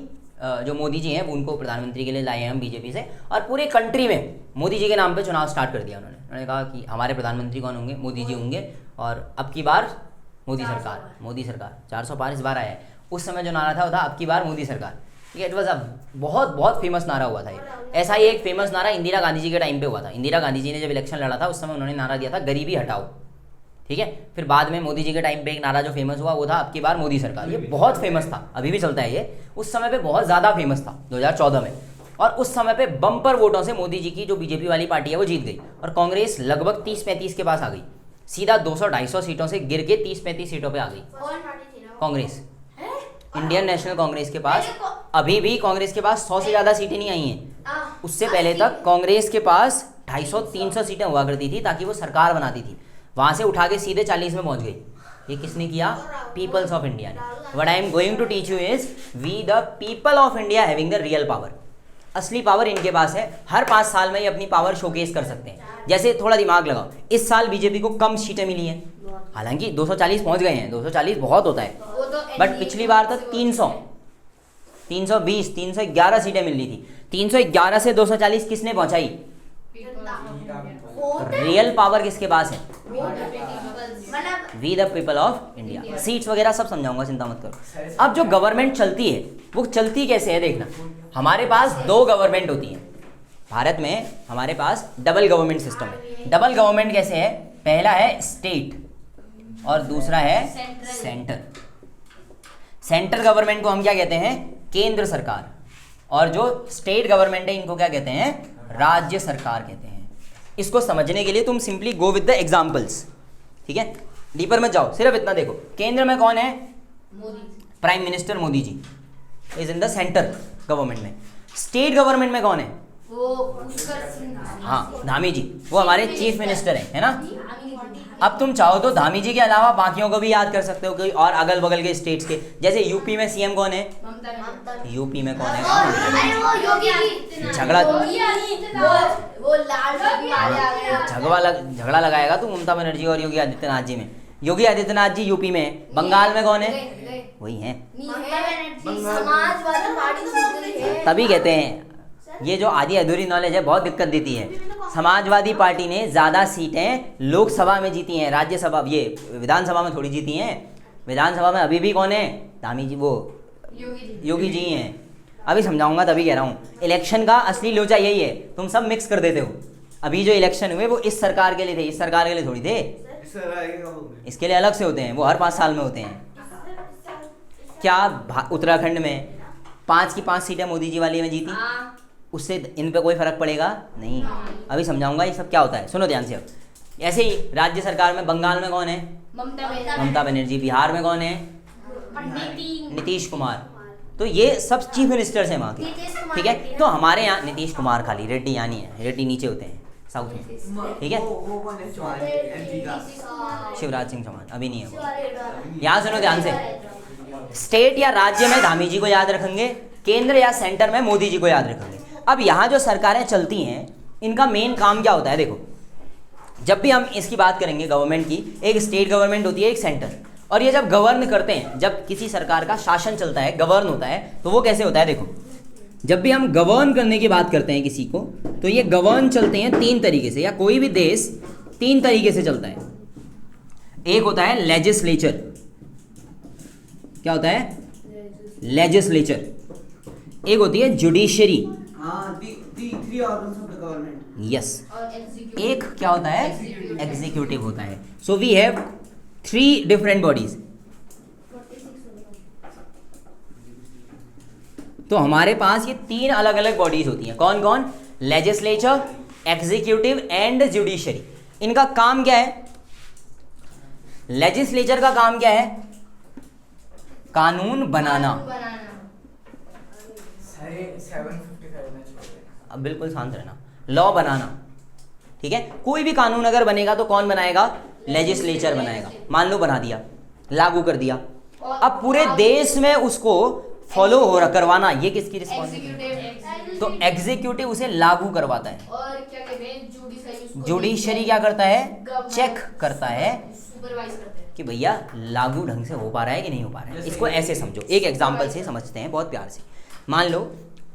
जो मोदी जी हैं वो उनको प्रधानमंत्री के लिए लाए हैं हम बीजेपी से, और पूरे कंट्री में मोदी जी के नाम पे चुनाव स्टार्ट कर दिया उन्होंने कहा कि हमारे प्रधानमंत्री कौन होंगे, मोदी जी होंगे, और अब की बार मोदी सरकार 400 पार इस बार आया है। उस समय जो नारा था वो था अब की बार मोदी सरकार। ठीक है, इट वॉज अ बहुत फेमस नारा हुआ था ये। ऐसा ही एक फेमस नारा इंदिरा गांधी जी के टाइम पे हुआ था। इंदिरा गांधी जी ने जब इलेक्शन लड़ा था उस समय उन्होंने नारा दिया था गरीबी हटाओ। ठीक है, फिर बाद में मोदी जी के टाइम पे एक नारा जो फेमस हुआ वो था अब की बार मोदी सरकार। ये बहुत फेमस था, अभी भी चलता है ये, उस समय पे बहुत ज़्यादा फेमस था 2014 में। और उस समय पे बम्पर वोटों से मोदी जी की जो बीजेपी वाली पार्टी है वो जीत गई, और कांग्रेस लगभग 30-35 के पास आ गई, सीधा 200-250 सीटों से गिर के 30-35 सीटों पे आ गई कांग्रेस। इंडियन नेशनल कांग्रेस के पास अभी भी कांग्रेस के पास 100 से ज़्यादा सीटें नहीं आई हैं। उससे पहले तक कांग्रेस के पास 250-300 सीटें हुआ करती थी ताकि वो सरकार बनाती थी, वहाँ से उठा के सीधे 40 में पहुँच गई। ये किसने किया? पीपल्स ऑफ इंडिया ने। What I am going to teach you is we the people of India having the real power. असली पावर इनके पास है, हर 5 साल में ये अपनी पावर शोकेस कर सकते हैं। जैसे थोड़ा दिमाग लगाओ, इस साल बीजेपी को कम सीटें मिली हैं, हालांकि 240 पहुंच गए हैं, 240 बहुत होता है, बट पिछली बार तो 300, 320, 311 सीटें मिल रही थी। 311 से 240 किसने पहुंचाई? रियल पावर किसके पास है? We the people of India. Seats वगैरह सब समझाऊंगा, चिंता मत करो। अब जो गवर्नमेंट चलती है वो चलती कैसे है देखना। हमारे पास 2 गवर्नमेंट होती है भारत में, हमारे पास डबल गवर्नमेंट सिस्टम है। डबल गवर्नमेंट कैसे है? पहला है स्टेट और दूसरा है सेंटर। सेंट्रल गवर्नमेंट को हम क्या कहते हैं? केंद्र सरकार। और जो स्टेट गवर्नमेंट है इनको क्या कहते हैं? राज्य सरकार कहते हैं। इसको समझने के लिए तुम simply go with the examples. ठीक है, डीपर मत जाओ, सिर्फ इतना देखो। केंद्र में कौन है? Modi. Prime minister Modi ji is in the centre government में। स्टेट गवर्नमेंट में कौन है? वो पुष्कर सिंह। हाँ, धामी जी, वो हमारे चीफ मिनिस्टर हैं, है ना। अब तुम चाहो तो धामी जी के अलावा बाकियों को भी याद कर सकते हो, कोई और अगल बगल के स्टेट्स के। जैसे यूपी में सीएम कौन है? यूपी में कौन है? अरे वो योगी जी। झगड़ा वो लाल झगड़ा लगाएगा तू ममता बनर्जी और योगी आदित्यनाथ जी में। योगी आदित्यनाथ जी यूपी में है, बंगाल में कौन है? वही है, समाजवादी पार्टी। तभी कहते हैं ये जो आधी अधूरी नॉलेज है बहुत दिक्कत देती है। समाजवादी पार्टी ने ज़्यादा सीटें लोकसभा में जीती हैं, राज्यसभा ये विधानसभा में थोड़ी जीती हैं। विधानसभा में अभी भी कौन है? धामी जी, वो योगी जी हैं। अभी समझाऊंगा, तभी कह रहा हूँ इलेक्शन का असली लोचा यही है, तुम सब मिक्स कर देते हो। अभी जो इलेक्शन हुए वो इस सरकार के लिए थे, इस सरकार के लिए थोड़ी थे, इसके लिए अलग से होते हैं, वो हर 5 साल में होते हैं। क्या उत्तराखंड में 5 की 5 सीटें मोदी जी वाली में जीती? उससे इन पे कोई फर्क पड़ेगा नहीं। अभी समझाऊंगा ये सब क्या होता है, सुनो ध्यान से। अब ऐसे ही राज्य सरकार में बंगाल में कौन है? ममता बनर्जी। बिहार में कौन है? नीतीश कुमार। तो ये सब चीफ मिनिस्टर्स हैं वहाँ के। ठीक है, तो हमारे यहाँ नीतीश कुमार खाली, रेड्डी यहाँ नहीं है, रेड्डी नीचे होते हैं साउथ में। ठीक है, शिवराज सिंह चौहान अभी नहीं है वो। यहाँ सुनो ध्यान से, स्टेट या राज्य में धामी जी को याद रखेंगे, केंद्र या सेंटर में मोदी जी को याद रखेंगे। अब यहाँ जो सरकारें चलती हैं इनका मेन काम क्या होता है? देखो, जब भी हम इसकी बात करेंगे गवर्नमेंट की, एक स्टेट गवर्नमेंट होती है, एक सेंटर। और ये जब गवर्न करते हैं, जब किसी सरकार का शासन चलता है, गवर्न होता है, तो वो कैसे होता है? देखो, जब भी हम गवर्न करने की बात करते हैं किसी को, तो ये गवर्न चलते हैं 3 तरीके से, या कोई भी देश 3 तरीके से चलता है। एक होता है लेजिस्लेचर। क्या होता है? लेजिस्लेचर। एक होती है जुडिशरी। यस। एक क्या होता है? एग्जीक्यूटिव होता है। So we have 3 different bodies. तो हमारे पास ये 3 अलग अलग बॉडीज होती हैं। कौन कौन? Legislature, executive and judiciary. इनका काम क्या है? लेजिस्लेचर का काम क्या है? कानून बनाना। अब बिल्कुल शांत रहना। लॉ बनाना, ठीक है, कोई भी कानून अगर बनेगा तो कौन बनाएगा? लेजिस्लेचर बनाएगा। मान लो बना दिया, लागू कर दिया, अब पूरे देश में उसको फॉलो हो करवाना ये किसकी रिस्पॉन्सिबिलिटी? एग्जीक्यूटिव तो एग्जीक्यूटिव उसे लागू करवाता है। और क्या कहते हैं जुडिशरी, जुडिशरी क्या करता है? चेक करता है सुपरवाइज करते हैं कि भैया लागू ढंग से हो पा रहा है कि नहीं हो पा रहा है। इसको ऐसे समझो, एक एग्जाम्पल से समझते हैं बहुत प्यार से। मान लो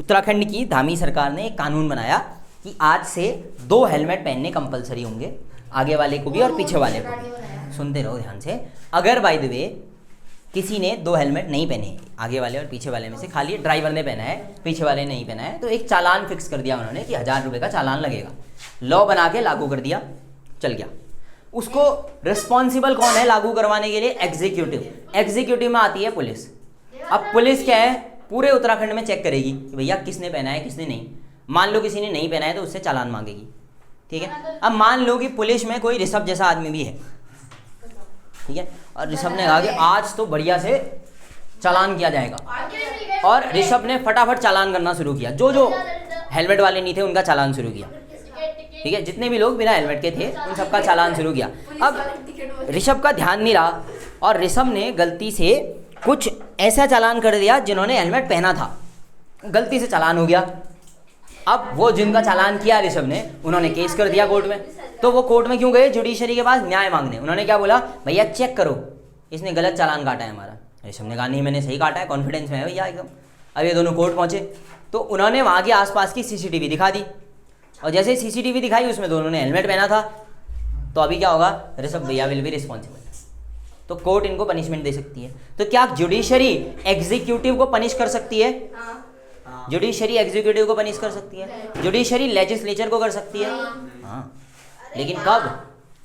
उत्तराखंड की धामी सरकार ने एक कानून बनाया कि आज से 2 हेलमेट पहनने कंपलसरी होंगे, आगे वाले को भी और पीछे वाले को भी। सुनते रहो ध्यान से। अगर बाय द वे किसी ने 2 हेलमेट नहीं पहने, आगे वाले और पीछे वाले में से खाली ड्राइवर ने पहना है, पीछे वाले ने नहीं पहना है, तो एक चालान फिक्स कर दिया उन्होंने कि 1000 रुपये का चालान लगेगा। लॉ बना के लागू कर दिया, चल गया। उसको रिस्पॉन्सिबल कौन है लागू करवाने के लिए? एग्जीक्यूटिव। एग्जीक्यूटिव में आती है पुलिस। अब पुलिस क्या है? पूरे उत्तराखंड में चेक करेगी कि भैया किसने पहना है किसने नहीं। मान लो किसी ने नहीं पहना है तो उससे चालान मांगेगी, ठीक है। अब मान लो कि पुलिस में कोई ऋषभ जैसा आदमी भी है, ठीक है, और ऋषभ ने कहा कि आज तो बढ़िया से चालान किया जाएगा, और ऋषभ ने फटाफट चालान करना शुरू किया। जो जो हेलमेट वाले नहीं थे उनका चालान शुरू किया, ठीक है, जितने भी लोग बिना हेलमेट के थे उन सबका चालान शुरू किया। अब ऋषभ का ध्यान नहीं रहा और ऋषभ ने गलती से कुछ ऐसा चालान कर दिया जिन्होंने हेलमेट पहना था, गलती से चालान हो गया। अब वो जिनका चालान किया ऋषभ ने, उन्होंने केस कर दिया कोर्ट में। तो वो कोर्ट में क्यों गए? जुडिशरी के पास न्याय मांगने। उन्होंने क्या बोला? भैया चेक करो, इसने गलत चालान काटा है हमारा। ऋषभ ने कहा नहीं मैंने सही काटा है, कॉन्फिडेंस में है भैया एकदम। अब ये दोनों कोर्ट पहुंचे तो उन्होंने वहाँ के आसपास की सीसीटीवी दिखा दी, और जैसे सीसीटीवी दिखाई उसमें दोनों ने हेलमेट पहना था। तो अभी क्या होगा? ऋषभ भैया विल बी रिस्पॉन्सिबल, तो कोर्ट इनको पनिशमेंट दे सकती है। तो क्या जुडिशरी एग्जीक्यूटिव को पनिश कर सकती है? जुडिशरी एग्जीक्यूटिव को पनिश कर सकती है, जुडिशरी लेजिस्लेचर को कर सकती है। हाँ, लेकिन कब?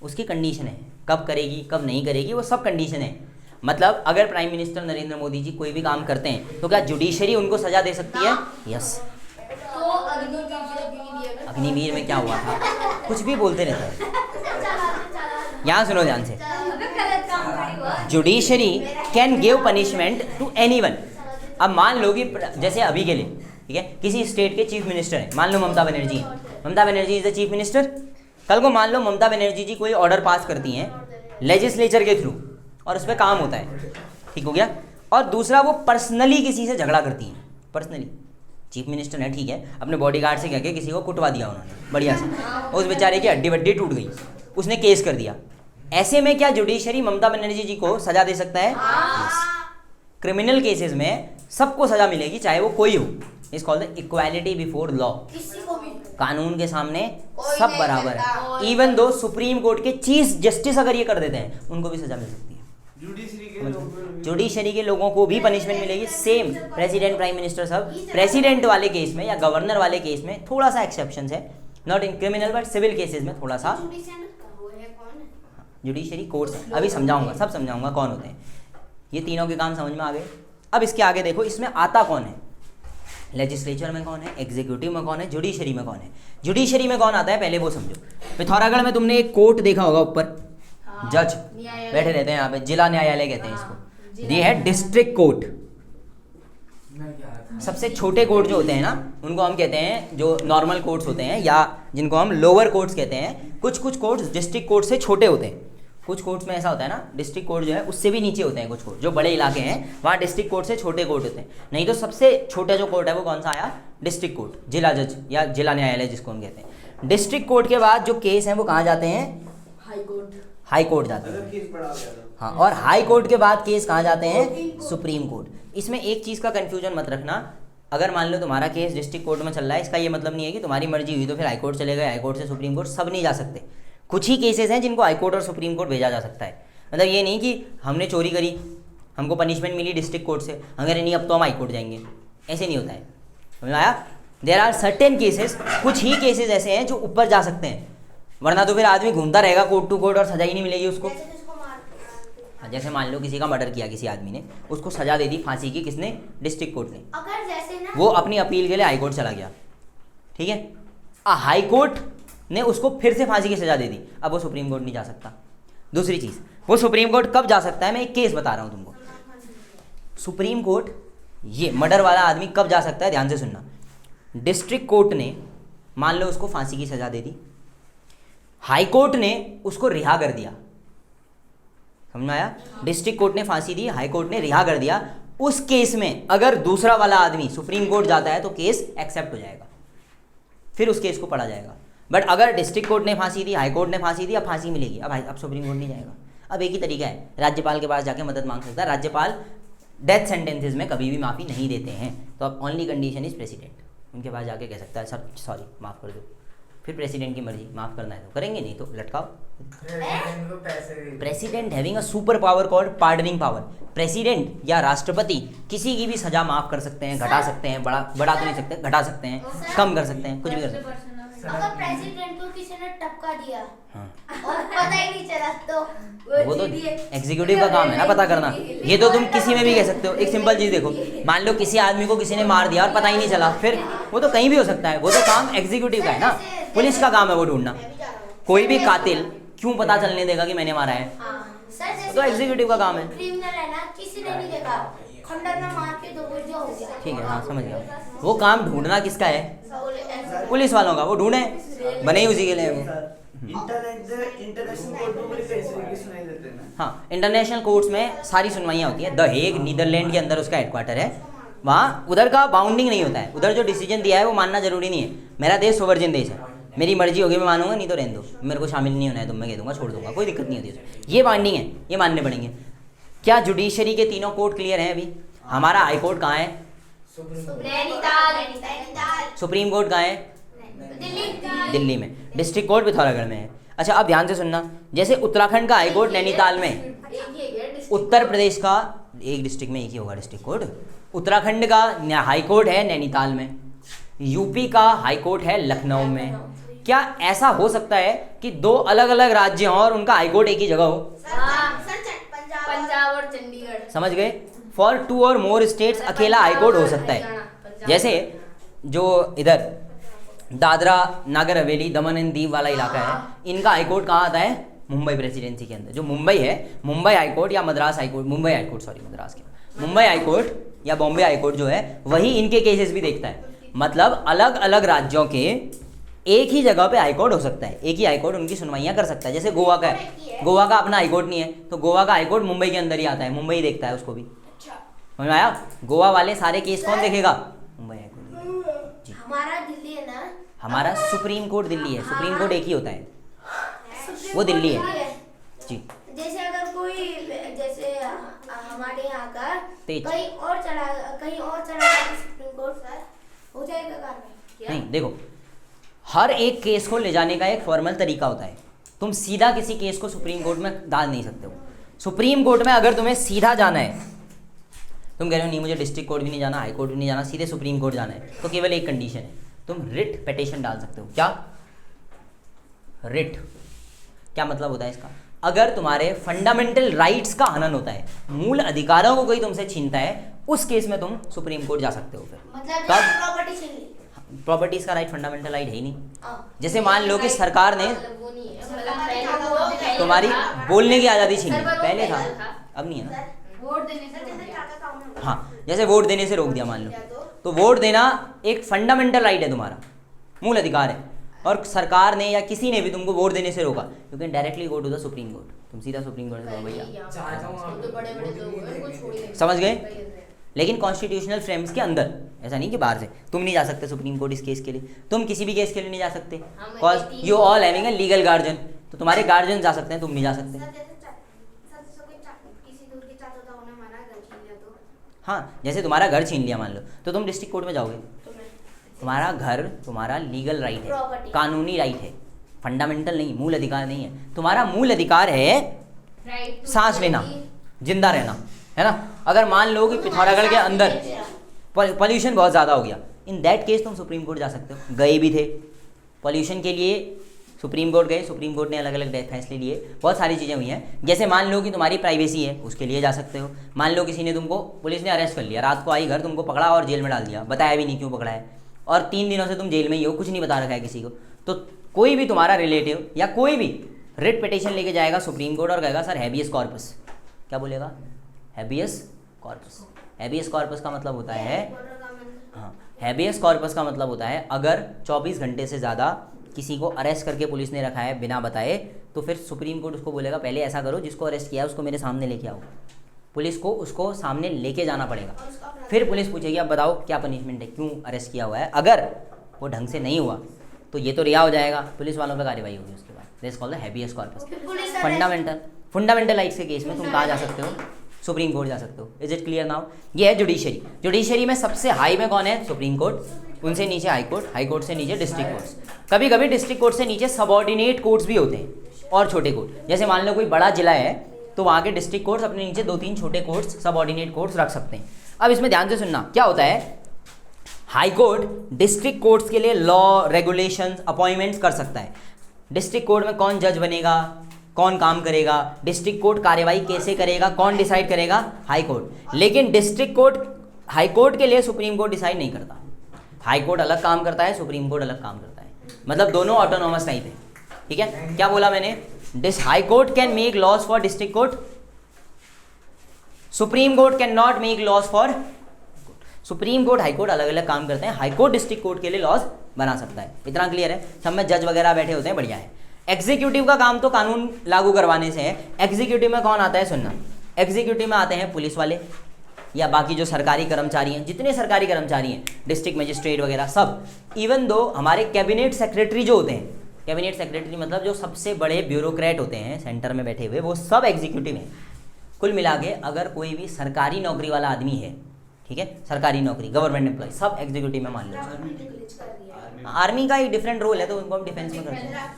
उसकी कंडीशन है, कब करेगी कब नहीं करेगी, वो सब कंडीशन है। मतलब अगर प्राइम मिनिस्टर नरेंद्र मोदी जी कोई भी काम करते हैं तो क्या जुडिशरी उनको सजा दे सकती है? यस। तो अग्निवीर में क्या हुआ था? कुछ भी बोलते रहते हैं। यहाँ सुनो ध्यान से। Judiciary can give punishment to anyone. अब मान लो कि जैसे अभी के लिए, ठीक है, किसी स्टेट के चीफ मिनिस्टर हैं, मान लो ममता बनर्जी हैं। Mamata Banerjee is the chief minister. कल को मान लो ममता बनर्जी जी कोई ऑर्डर पास करती हैं लेजिस्लेचर के थ्रू और उस पर काम होता है, ठीक हो गया। और दूसरा वो पर्सनली किसी से झगड़ा करती हैं, पर्सनली चीफ मिनिस्टर है, ठीक है, अपने बॉडीगार्ड से कह के किसी को कुटवा दिया उन्होंने बढ़िया से, उस बेचारे की हड्डी वड्डी टूट गई, उसने केस कर दिया। ऐसे में क्या जुडिशरी ममता बनर्जी जी को सजा दे सकता है? यस। क्रिमिनल केसेस में सबको सजा मिलेगी चाहे वो कोई हो। इस called the equality before law. कानून के सामने सब बराबर है। इवन दो सुप्रीम कोर्ट के चीफ जस्टिस अगर ये कर देते हैं उनको भी सजा मिल सकती है। जुडिशरी के लोगों को भी पनिशमेंट मिलेगी। सेम प्रेसिडेंट प्राइम मिनिस्टर सब। प्रेसिडेंट वाले केस में या गवर्नर वाले केस में थोड़ा सा एक्सेप्शन है, not in criminal but civil cases में थोड़ा सा। जुडिशरी कोर्ट्स है, अभी समझाऊंगा, सब समझाऊंगा कौन होते हैं। ये तीनों के काम समझ में आ गए। अब इसके आगे देखो, इसमें आता कौन है? लेजिस्लेचर में कौन है, एग्जीक्यूटिव में कौन है, जुडिशरी में कौन है। जुडिशरी में कौन आता है पहले वो समझो। पिथौरागढ़ में तुमने एक कोर्ट देखा होगा ऊपर, जज बैठे रहते हैं यहाँ पे, जिला न्यायालय कहते हैं इसको। ये है डिस्ट्रिक्ट कोर्ट। सबसे छोटे कोर्ट जो होते हैं ना उनको हम कहते हैं जो नॉर्मल कोर्ट्स होते हैं, या जिनको हम लोअर कोर्ट्स कहते हैं। कुछ कुछ कोर्ट्स डिस्ट्रिक्ट कोर्ट से छोटे होते हैं। कुछ कोर्ट्स में ऐसा होता है ना, डिस्ट्रिक्ट कोर्ट जो है उससे भी नीचे होते हैं। कुछ कोर्ट जो बड़े इलाके हैं वहाँ डिस्ट्रिक्ट कोर्ट से छोटे कोर्ट होते हैं। नहीं तो सबसे छोटा जो कोर्ट है वो कौन सा आया? डिस्ट्रिक्ट कोर्ट, जिला जज या जिला न्यायालय जिसको हम कहते हैं। डिस्ट्रिक्ट कोर्ट के बाद जो केस हैं वो कहाँ जाते हैं? हाई कोर्ट जाते हैं। हाँ, और हाई कोर्ट के बाद केस कहाँ जाते हैं? Supreme court. इसमें एक चीज़ का कन्फ्यूजन मत रखना। अगर मान लो तुम्हारा केस डिस्ट्रिक्ट कोर्ट में चल रहा है, इसका ये मतलब नहीं है कि तुम्हारी मर्जी हुई तो फिर हाई कोर्ट चले गए, हाई कोर्ट से सुप्रीम कोर्ट, सब नहीं जा सकते। कुछ ही केसेस हैं जिनको हाई कोर्ट और सुप्रीम कोर्ट भेजा जा सकता है। मतलब ये नहीं कि हमने चोरी करी, हमको पनिशमेंट मिली डिस्ट्रिक्ट कोर्ट से, अगर नहीं अब तो हम हाई कोर्ट जाएंगे, ऐसे नहीं होता है। समझ आया? देयर आर सर्टेन केसेस, कुछ ही केसेस ऐसे हैं जो ऊपर जा सकते हैं, वरना तो फिर आदमी घूमता रहेगा कोर्ट टू कोर्ट और सजा ही नहीं मिलेगी उसको। जैसे मान लो किसी का मर्डर किया किसी आदमी ने, उसको सजा दे दी फांसी की, किसने? डिस्ट्रिक्ट कोर्ट ने। अगर जैसे ना वो अपनी अपील के लिए हाई कोर्ट चला गया, ठीक है, हाई कोर्ट ने उसको फिर से फांसी की सजा दे दी, अब वो सुप्रीम कोर्ट नहीं जा सकता। दूसरी चीज़, वो सुप्रीम कोर्ट कब जा सकता है? मैं एक केस बता रहा हूँ तुमको। सुप्रीम कोर्ट ये मर्डर वाला आदमी कब जा सकता है? ध्यान से सुनना। डिस्ट्रिक्ट कोर्ट ने मान लो उसको फांसी की सजा दे दी, हाई कोर्ट ने उसको रिहा कर दिया, समझ में आया? डिस्ट्रिक्ट कोर्ट ने फांसी दी, हाई कोर्ट ने रिहा कर दिया। उस केस में अगर दूसरा वाला आदमी सुप्रीम कोर्ट जाता है तो केस एक्सेप्ट हो जाएगा, फिर उस केस को पढ़ा जाएगा। बट अगर डिस्ट्रिक्ट कोर्ट ने फांसी दी, हाई कोर्ट ने फांसी दी, अब फांसी मिलेगी, अब सुप्रीम कोर्ट नहीं जाएगा। अब एक ही तरीका है, राज्यपाल के पास जाके मदद मांग सकता है। राज्यपाल डेथ सेंटेंसेस में कभी भी माफ़ी नहीं देते हैं, तो अब ओनली कंडीशन इज प्रेसिडेंट, उनके पास जाके कह सकता है सर सॉरी माफ़ कर दो, फिर प्रेसिडेंट की मर्जी, माफ़ करना है तो करेंगे, नहीं तो लटकाओ। President having a super power called pardoning power. President या राष्ट्रपति किसी की भी सजा माफ़ कर सकते हैं, घटा सकते हैं, बढ़ा तो नहीं सकते, घटा सकते हैं, कम कर सकते हैं, कुछ भी कर सकते हैं। अगर प्रेसिडेंट को किसी ने टपका दिया हाँ, और पता ही नहीं चला तो वो तो एग्जीक्यूटिव का काम है ना पता करना। ये तो तुम किसी में भी कह सकते हो। एक सिंपल चीज़ देखो, मान लो किसी आदमी को किसी ने मार दिया और पता ही नहीं चला, फिर वो तो कहीं भी हो सकता है, वो तो काम एग्जीक्यूटिव का है ना, पुलिस का काम है वो ढूंढना। कोई भी कातिल क्यों पता चलने देगा कि मैंने मारा है? सर तो एग्जीक्यूटिव का काम है। क्रिमिनल है ना, किसी ने नहीं देखा, खंडर में मार के दो वो जो हो गया। ठीक है, हाँ समझ गया। वो काम ढूंढना किसका है? पुलिस वालों का, वो ढूंढे, बने ही उसी के लिए वो। इंटरनेशनल कोर्ट में बड़ी फैसले की सुनाई देते हैं ना। हाँ, इंटरनेशनल कोर्ट्स में सारी सुनवाइयाँ होती हैं। द हेग नीदरलैंड के अंदर उसका हेडक्वार्टर है, वहाँ उधर का बाउंडिंग नहीं होता है, उधर जो डिसीजन दिया है वो मानना जरूरी नहीं है। मेरा देश सोवर्जिन देश है, मेरी मर्जी होगी मैं मानूंगा, नहीं तो रहने दो, मेरे को शामिल नहीं होना है तो मैं कह दूंगा छोड़ दूंगा, कोई दिक्कत नहीं होती है। ये बाइंडिंग है, ये मानने पड़ेंगे। क्या जुडिशरी के तीनों कोर्ट क्लियर हैं अभी? हमारा हाई कोर्ट कहाँ है? सुप्रीम कोर्ट कहाँ है? दिल्ली में। डिस्ट्रिक्ट कोर्ट पिथौरागढ़ में है। अच्छा, अब ध्यान से सुनना, जैसे उत्तराखंड का हाई कोर्ट नैनीताल में, उत्तर प्रदेश का एक डिस्ट्रिक्ट में एक ही होगा डिस्ट्रिक्ट कोर्ट, उत्तराखंड का हाई कोर्ट है नैनीताल में, यूपी का हाई कोर्ट है लखनऊ में। क्या ऐसा हो सकता है कि दो अलग अलग राज्य हों और उनका हाई कोर्ट एक ही जगह हो? पंजाब और चंडीगढ़। समझ गए? फॉर 2 और मोर स्टेट्स अकेला हाई कोर्ट हो सकता है। जैसे जो इधर दादरा नागर हवेली दमन एंड दीव वाला इलाका है, इनका हाई कोर्ट कहाँ आता है? मुंबई प्रेसिडेंसी के अंदर। जो मुंबई है, मुंबई हाई कोर्ट या Madras high court, Mumbai high court, sorry Madras के, मुंबई हाई कोर्ट या बॉम्बे हाई कोर्ट जो है वही इनके केसेस भी देखता है। मतलब अलग अलग राज्यों के एक ही जगह पे हाई कोर्ट हो सकता है, एक ही हाई कोर्ट उनकी सुनवाइयाँ कर सकता है। जैसे गोवा का है, गोवा का अपना हाई कोर्ट नहीं है, तो गोवा का हाई कोर्ट मुंबई के अंदर ही आता है, मुंबई देखता है उसको भी। समझ में आया? गोवा वाले सारे केस कौन देखेगा? Mumbai high court. जी, हमारा दिल्ली है ना, हमारा सुप्रीम कोर्ट दिल्ली है, सुप्रीम कोर्ट एक ही होता है, वो दिल्ली है। जी, जैसे अगर कोई जैसे हमारे यहाँ का तेज कहीं और चला सुप्रीम कोर्ट सर हो जाएगा कार्रवाई? नहीं, देखो हर एक केस को ले जाने का एक फॉर्मल तरीका होता है। तुम सीधा किसी केस को सुप्रीम कोर्ट में डाल नहीं सकते हो। सुप्रीम कोर्ट में अगर तुम्हें सीधा जाना है, तुम कह रहे हो नहीं मुझे डिस्ट्रिक्ट कोर्ट भी नहीं जाना, हाई कोर्ट भी नहीं जाना, सीधे सुप्रीम कोर्ट जाना है, तो केवल एक कंडीशन है, तुम रिट पिटीशन डाल सकते हो। क्या रिट? क्या मतलब होता है इसका? अगर तुम्हारे फंडामेंटल राइट्स का हनन होता है, मूल अधिकारों को कोई तुमसे छीनता है, उस केस में तुम सुप्रीम कोर्ट जा सकते हो। फिर मतलब कब? प्रॉपर्टी छीन ली। प्रॉपर्टीज का राइट फंडामेंटल राइट है ही नहीं। हाँ। जैसे मान लो कि सरकार ने वो नहीं है, मतलब पहले तुम्हारी बोलने की आज़ादी छीन ली, सर, पर वो पहले था, पहले था। अब नहीं है ना। वोट देने से जैसे चाचा का उन्होंने हाँ, जैसे वोट देने से रोक दिया मान लो, तो वोट देना एक फंडामेंटल राइट है तुम्हारा, मूल अधिकार है, और सरकार ने या किसी ने भी तुमको वोट देने से रोका, you can directly go to the supreme court. तुम सीधा सुप्रीम कोर्ट में जाओ भैया। तो बड़े-बड़े लोग हैं, वो छोड़ ही नहीं समझ गए? सकते। लेकिन कॉन्स्टिट्यूशनल फ्रेम्स के अंदर, ऐसा नहीं कि बाहर से तुम नहीं जा सकते सुप्रीम कोर्ट इस केस के लिए, तुम किसी भी केस के लिए नहीं जा सकते, because you all having a legal guardian. तो तुम्हारे गार्जियन जा सकते हैं, तुम नहीं जा सकते। हाँ, जैसे तुम्हारा घर छीन लिया मान लो, तो तुम डिस्ट्रिक्ट कोर्ट में जाओगे। तुम्हारा घर तुम्हारा लीगल राइट है, Property. कानूनी राइट है, फंडामेंटल नहीं, मूल अधिकार नहीं है। तुम्हारा मूल अधिकार है सांस लेना, जिंदा रहना, है ना। अगर मान लो कि पिथौरागढ़ के अंदर पॉल्यूशन बहुत ज़्यादा हो गया, इन दैट केस तुम सुप्रीम कोर्ट जा सकते हो। गए भी थे पॉल्यूशन के लिए, सुप्रीम कोर्ट गए, सुप्रीम कोर्ट ने अलग अलग फैसले लिए, बहुत सारी चीज़ें हुई हैं। जैसे मान लो कि तुम्हारी प्राइवेसी है, उसके लिए जा सकते हो। मान लो किसी ने तुमको, पुलिस ने अरेस्ट कर लिया, रात को आई घर, तुमको पकड़ा और जेल में डाल दिया, बताया भी नहीं क्यों पकड़ा है, और 3 दिनों से तुम जेल में ही हो, कुछ नहीं बता रखा है किसी को, तो कोई भी तुम्हारा रिलेटिव या कोई भी रिट पिटीशन लेके जाएगा सुप्रीम कोर्ट और कहेगा सर हैबियस कॉर्पस। क्या बोलेगा? Habeas corpus. हैबियस कॉर्पस का मतलब होता है, हाँ, हैबियस कॉर्पस का मतलब होता है अगर 24 घंटे से ज़्यादा किसी को अरेस्ट करके पुलिस ने रखा है बिना बताए, तो फिर सुप्रीम कोर्ट उसको बोलेगा पहले ऐसा करो, जिसको अरेस्ट किया है उसको मेरे सामने लेके आओ। पुलिस को उसको सामने लेके जाना पड़ेगा, फिर पुलिस पूछेगी अब बताओ क्या पनिशमेंट है, क्यों अरेस्ट किया हुआ है। अगर वो ढंग से नहीं हुआ तो ये तो रिहा हो जाएगा, पुलिस वालों पर कार्रवाई होगी उसके बाद। This called the habeas corpus. Fundamental rights के केस में तुम कहाँ जा सकते हो? सुप्रीम कोर्ट जा सकते हो। Is it clear now? ये है जुडिशरी। जुडिशरी में सबसे हाई में कौन है? सुप्रीम कोर्ट, उनसे नीचे हाई कोर्ट, हाई कोर्ट से नीचे डिस्ट्रिक्ट कोर्ट्स, कभी कभी डिस्ट्रिक्ट कोर्ट से नीचे सबऑर्डिनेट कोर्ट्स भी होते हैं और छोटे कोर्ट। जैसे मान लो कोई बड़ा जिला है तो वहाँ के डिस्ट्रिक्ट कोर्ट्स अपने नीचे 2-3 छोटे कोर्ट्स सबऑर्डिनेट कोर्ट्स रख सकते हैं। अब इसमें ध्यान से सुनना, क्या होता है, हाई कोर्ट डिस्ट्रिक्ट कोर्ट्स के लिए लॉ रेगुलेशंस अपॉइंटमेंट्स कर सकता है। डिस्ट्रिक्ट कोर्ट में कौन जज बनेगा, कौन काम करेगा, डिस्ट्रिक्ट कोर्ट कार्यवाही कैसे करेगा, कौन डिसाइड करेगा? High court. लेकिन डिस्ट्रिक्ट कोर्ट हाई कोर्ट के लिए सुप्रीम कोर्ट डिसाइड नहीं करता। हाई कोर्ट अलग काम करता है, सुप्रीम कोर्ट अलग काम करता है, मतलब दोनों ऑटोनॉमस टाइप है। ठीक है, क्या बोला मैंने? High court can make laws for district court, supreme court can not make laws for. Supreme court high court अलग अलग काम करते हैं, हाई कोर्ट डिस्ट्रिक्ट कोर्ट के लिए लॉज बना सकता है। इतना क्लियर है? सब में जज वगैरह बैठे होते हैं, बढ़िया है। एग्जीक्यूटिव का काम तो कानून लागू करवाने से है। एग्जीक्यूटिव में कौन आता है? सुनना, एग्जीक्यूटिव में आते हैं पुलिस वाले या बाकी जो सरकारी कर्मचारी हैं, जितने सरकारी कर्मचारी हैं, डिस्ट्रिक्ट मजिस्ट्रेट वगैरह सब। इवन दो हमारे कैबिनेट सेक्रेटरी जो होते हैं, कैबिनेट सेक्रेटरी मतलब जो सबसे बड़े ब्यूरोक्रेट होते हैं सेंटर में बैठे हुए, वो सब एग्जीक्यूटिव हैं। कुल मिला के अगर कोई भी सरकारी नौकरी वाला आदमी है, ठीक है, सरकारी नौकरी, गवर्नमेंट एम्प्लॉय, सब एग्जीक्यूटिव में मान लो। आर्मी का एक डिफरेंट रोल है तो उनको हम डिफेंस में करते हैं,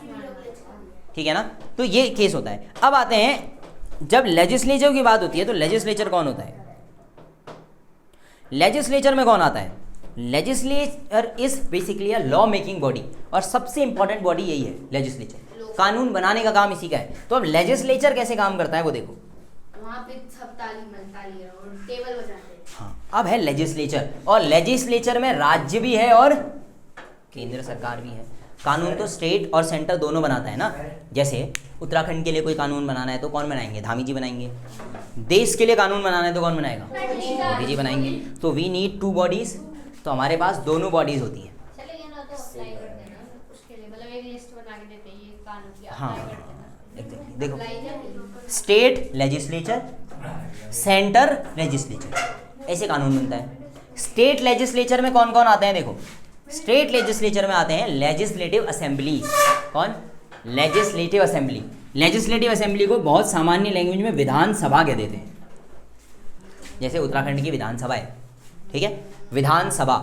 ठीक है ना। तो ये केस होता है। अब आते हैं, जब लेजिस्लेचर की बात होती है तो लेजिस्लेचर कौन होता है? लेजिस्लेचर में कौन आता है? Legislature is basically a law making body, और सबसे इंपॉर्टेंट बॉडी यही है लेजिस्लेचर। कानून बनाने का काम इसी का है। तो अब लेजिस्लेचर कैसे काम करता है वो देखो। वहाँ पे सब ताली और टेबल बजाते हैं। हाँ, अब है लेजिस्लेचर, और लेजिस्लेचर में राज्य भी है और केंद्र सरकार भी है। कानून तो स्टेट और सेंटर दोनों बनाता है ना। जैसे उत्तराखंड के लिए कोई कानून बनाना है तो कौन बनाएंगे? धामी जी बनाएंगे। देश के लिए कानून बनाना है तो कौन बनाएगा? मोदी जी बनाएंगे। तो वी नीड 2 बॉडीज, तो हमारे पास दोनों बॉडीज होती हैं। चलिए ना, तो अप्लाई कर देना उसके लिए, मतलब एक लिस्ट बना के देते हैं ये कानून की, हाँ, अप्लाई कर देना। एग्जैक्टली। देखो, अप्लाई कर स्टेट लेजिस्लेचर, सेंटर लेजिस्लेचर, ऐसे कानून बनता है। स्टेट लेजिस्लेचर में कौन कौन आते हैं? देखो, स्टेट लेजिस्लेचर में आते हैं लेजिस्लेटिव असेंबली। कौन? Legislative assembly. लेजिस्लेटिव असेंबली को बहुत सामान्य लैंग्वेज में विधानसभा कह देते हैं। जैसे उत्तराखंड की विधानसभा है, ठीक है, विधानसभा।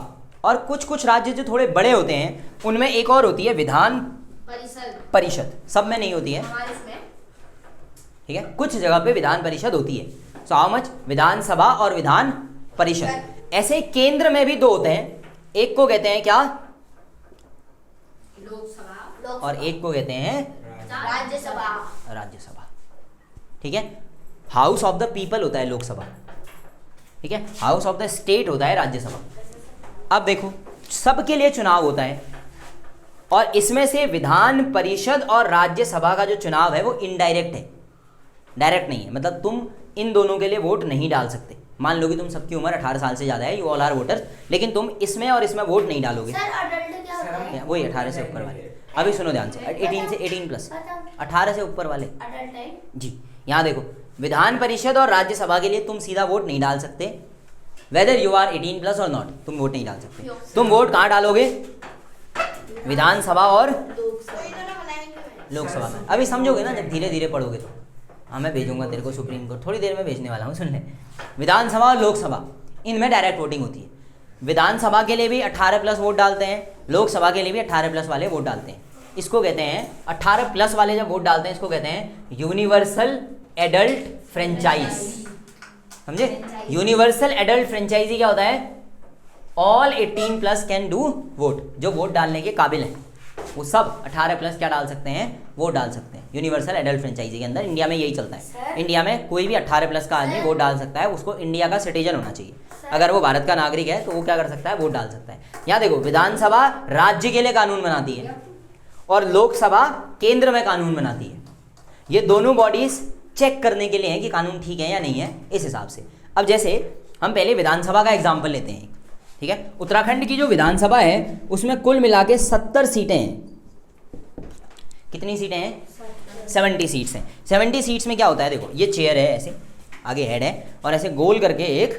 और कुछ कुछ राज्य जो थोड़े बड़े होते हैं उनमें एक और होती है विधान परिषद। सब में नहीं होती है, हमारे इसमें ठीक है, कुछ जगह पे विधान परिषद होती है। So how much? विधानसभा और विधान परिषद। ऐसे केंद्र में भी 2 होते हैं, एक को कहते हैं क्या? लोकसभा, और एक को कहते हैं राज्यसभा। राज्यसभा, ठीक है। हाउस ऑफ द पीपल होता है लोकसभा, ठीक है, हाउस ऑफ द स्टेट होता है राज्यसभा। अब देखो, सबके लिए चुनाव होता है, और इसमें से विधान परिषद और राज्यसभा का जो चुनाव है वो इनडायरेक्ट है, डायरेक्ट नहीं है। मतलब तुम इन दोनों के लिए वोट नहीं डाल सकते। मान लो कि तुम सबकी उम्र 18 साल से ज़्यादा है, यू ऑल आर वोटर्स, लेकिन तुम इसमें और इसमें वोट नहीं डालोगे। सर अडल्ट क्या होता है? वही 18 से ऊपर वाले। अभी सुनो ध्यान से, 18 प्लस, 18 से ऊपर वाले अडल्ट है जी। यहाँ देखो, विधान परिषद और राज्यसभा के लिए तुम सीधा वोट नहीं डाल सकते, वेदर यू आर 18 प्लस और नॉट, तुम वोट नहीं डाल सकते। तुम वोट कहाँ डालोगे? विधानसभा और लोकसभा में। अभी समझोगे ना जब धीरे धीरे पढ़ोगे तो। हाँ, मैं भेजूंगा तेरे को सुप्रीम कोर्ट, थोड़ी देर में भेजने वाला हूँ, सुन ले। विधानसभा और लोकसभा, इनमें डायरेक्ट वोटिंग होती है। विधानसभा के लिए भी 18 प्लस वोट डालते हैं, लोकसभा के लिए भी 18 प्लस वाले वोट डालते हैं। इसको कहते हैं, 18 प्लस वाले जब वोट डालते हैं इसको कहते हैं यूनिवर्सल एडल्ट फ्रेंचाइज। समझे? यूनिवर्सल एडल्ट फ्रेंचाइजी क्या होता है? All 18 plus can do vote. जो वोट डालने के काबिल हैं वो सब 18 प्लस क्या डाल सकते हैं? वोट डाल सकते हैं। यूनिवर्सल एडल्ट फ्रेंचाइजी के अंदर इंडिया में यही चलता है। इंडिया में कोई भी 18 प्लस का आदमी वोट डाल सकता है, उसको इंडिया का सिटीजन होना चाहिए। अगर वो भारत का नागरिक है तो वो क्या कर सकता है? वोट डाल सकता है। यहाँ देखो, विधानसभा राज्य के लिए कानून बनाती है और लोकसभा केंद्र में कानून बनाती है। ये दोनों बॉडीज चेक करने के लिए हैं कि कानून ठीक है या नहीं है, इस हिसाब से। अब जैसे हम पहले विधानसभा का एग्जाम्पल लेते हैं, ठीक है। उत्तराखंड की जो विधानसभा है उसमें कुल मिला के 70 सीटें हैं। कितनी सीटें हैं? 70 सीट्स हैं। 70 सीट्स में क्या होता है, देखो ये चेयर है, ऐसे आगे हेड है और ऐसे गोल करके एक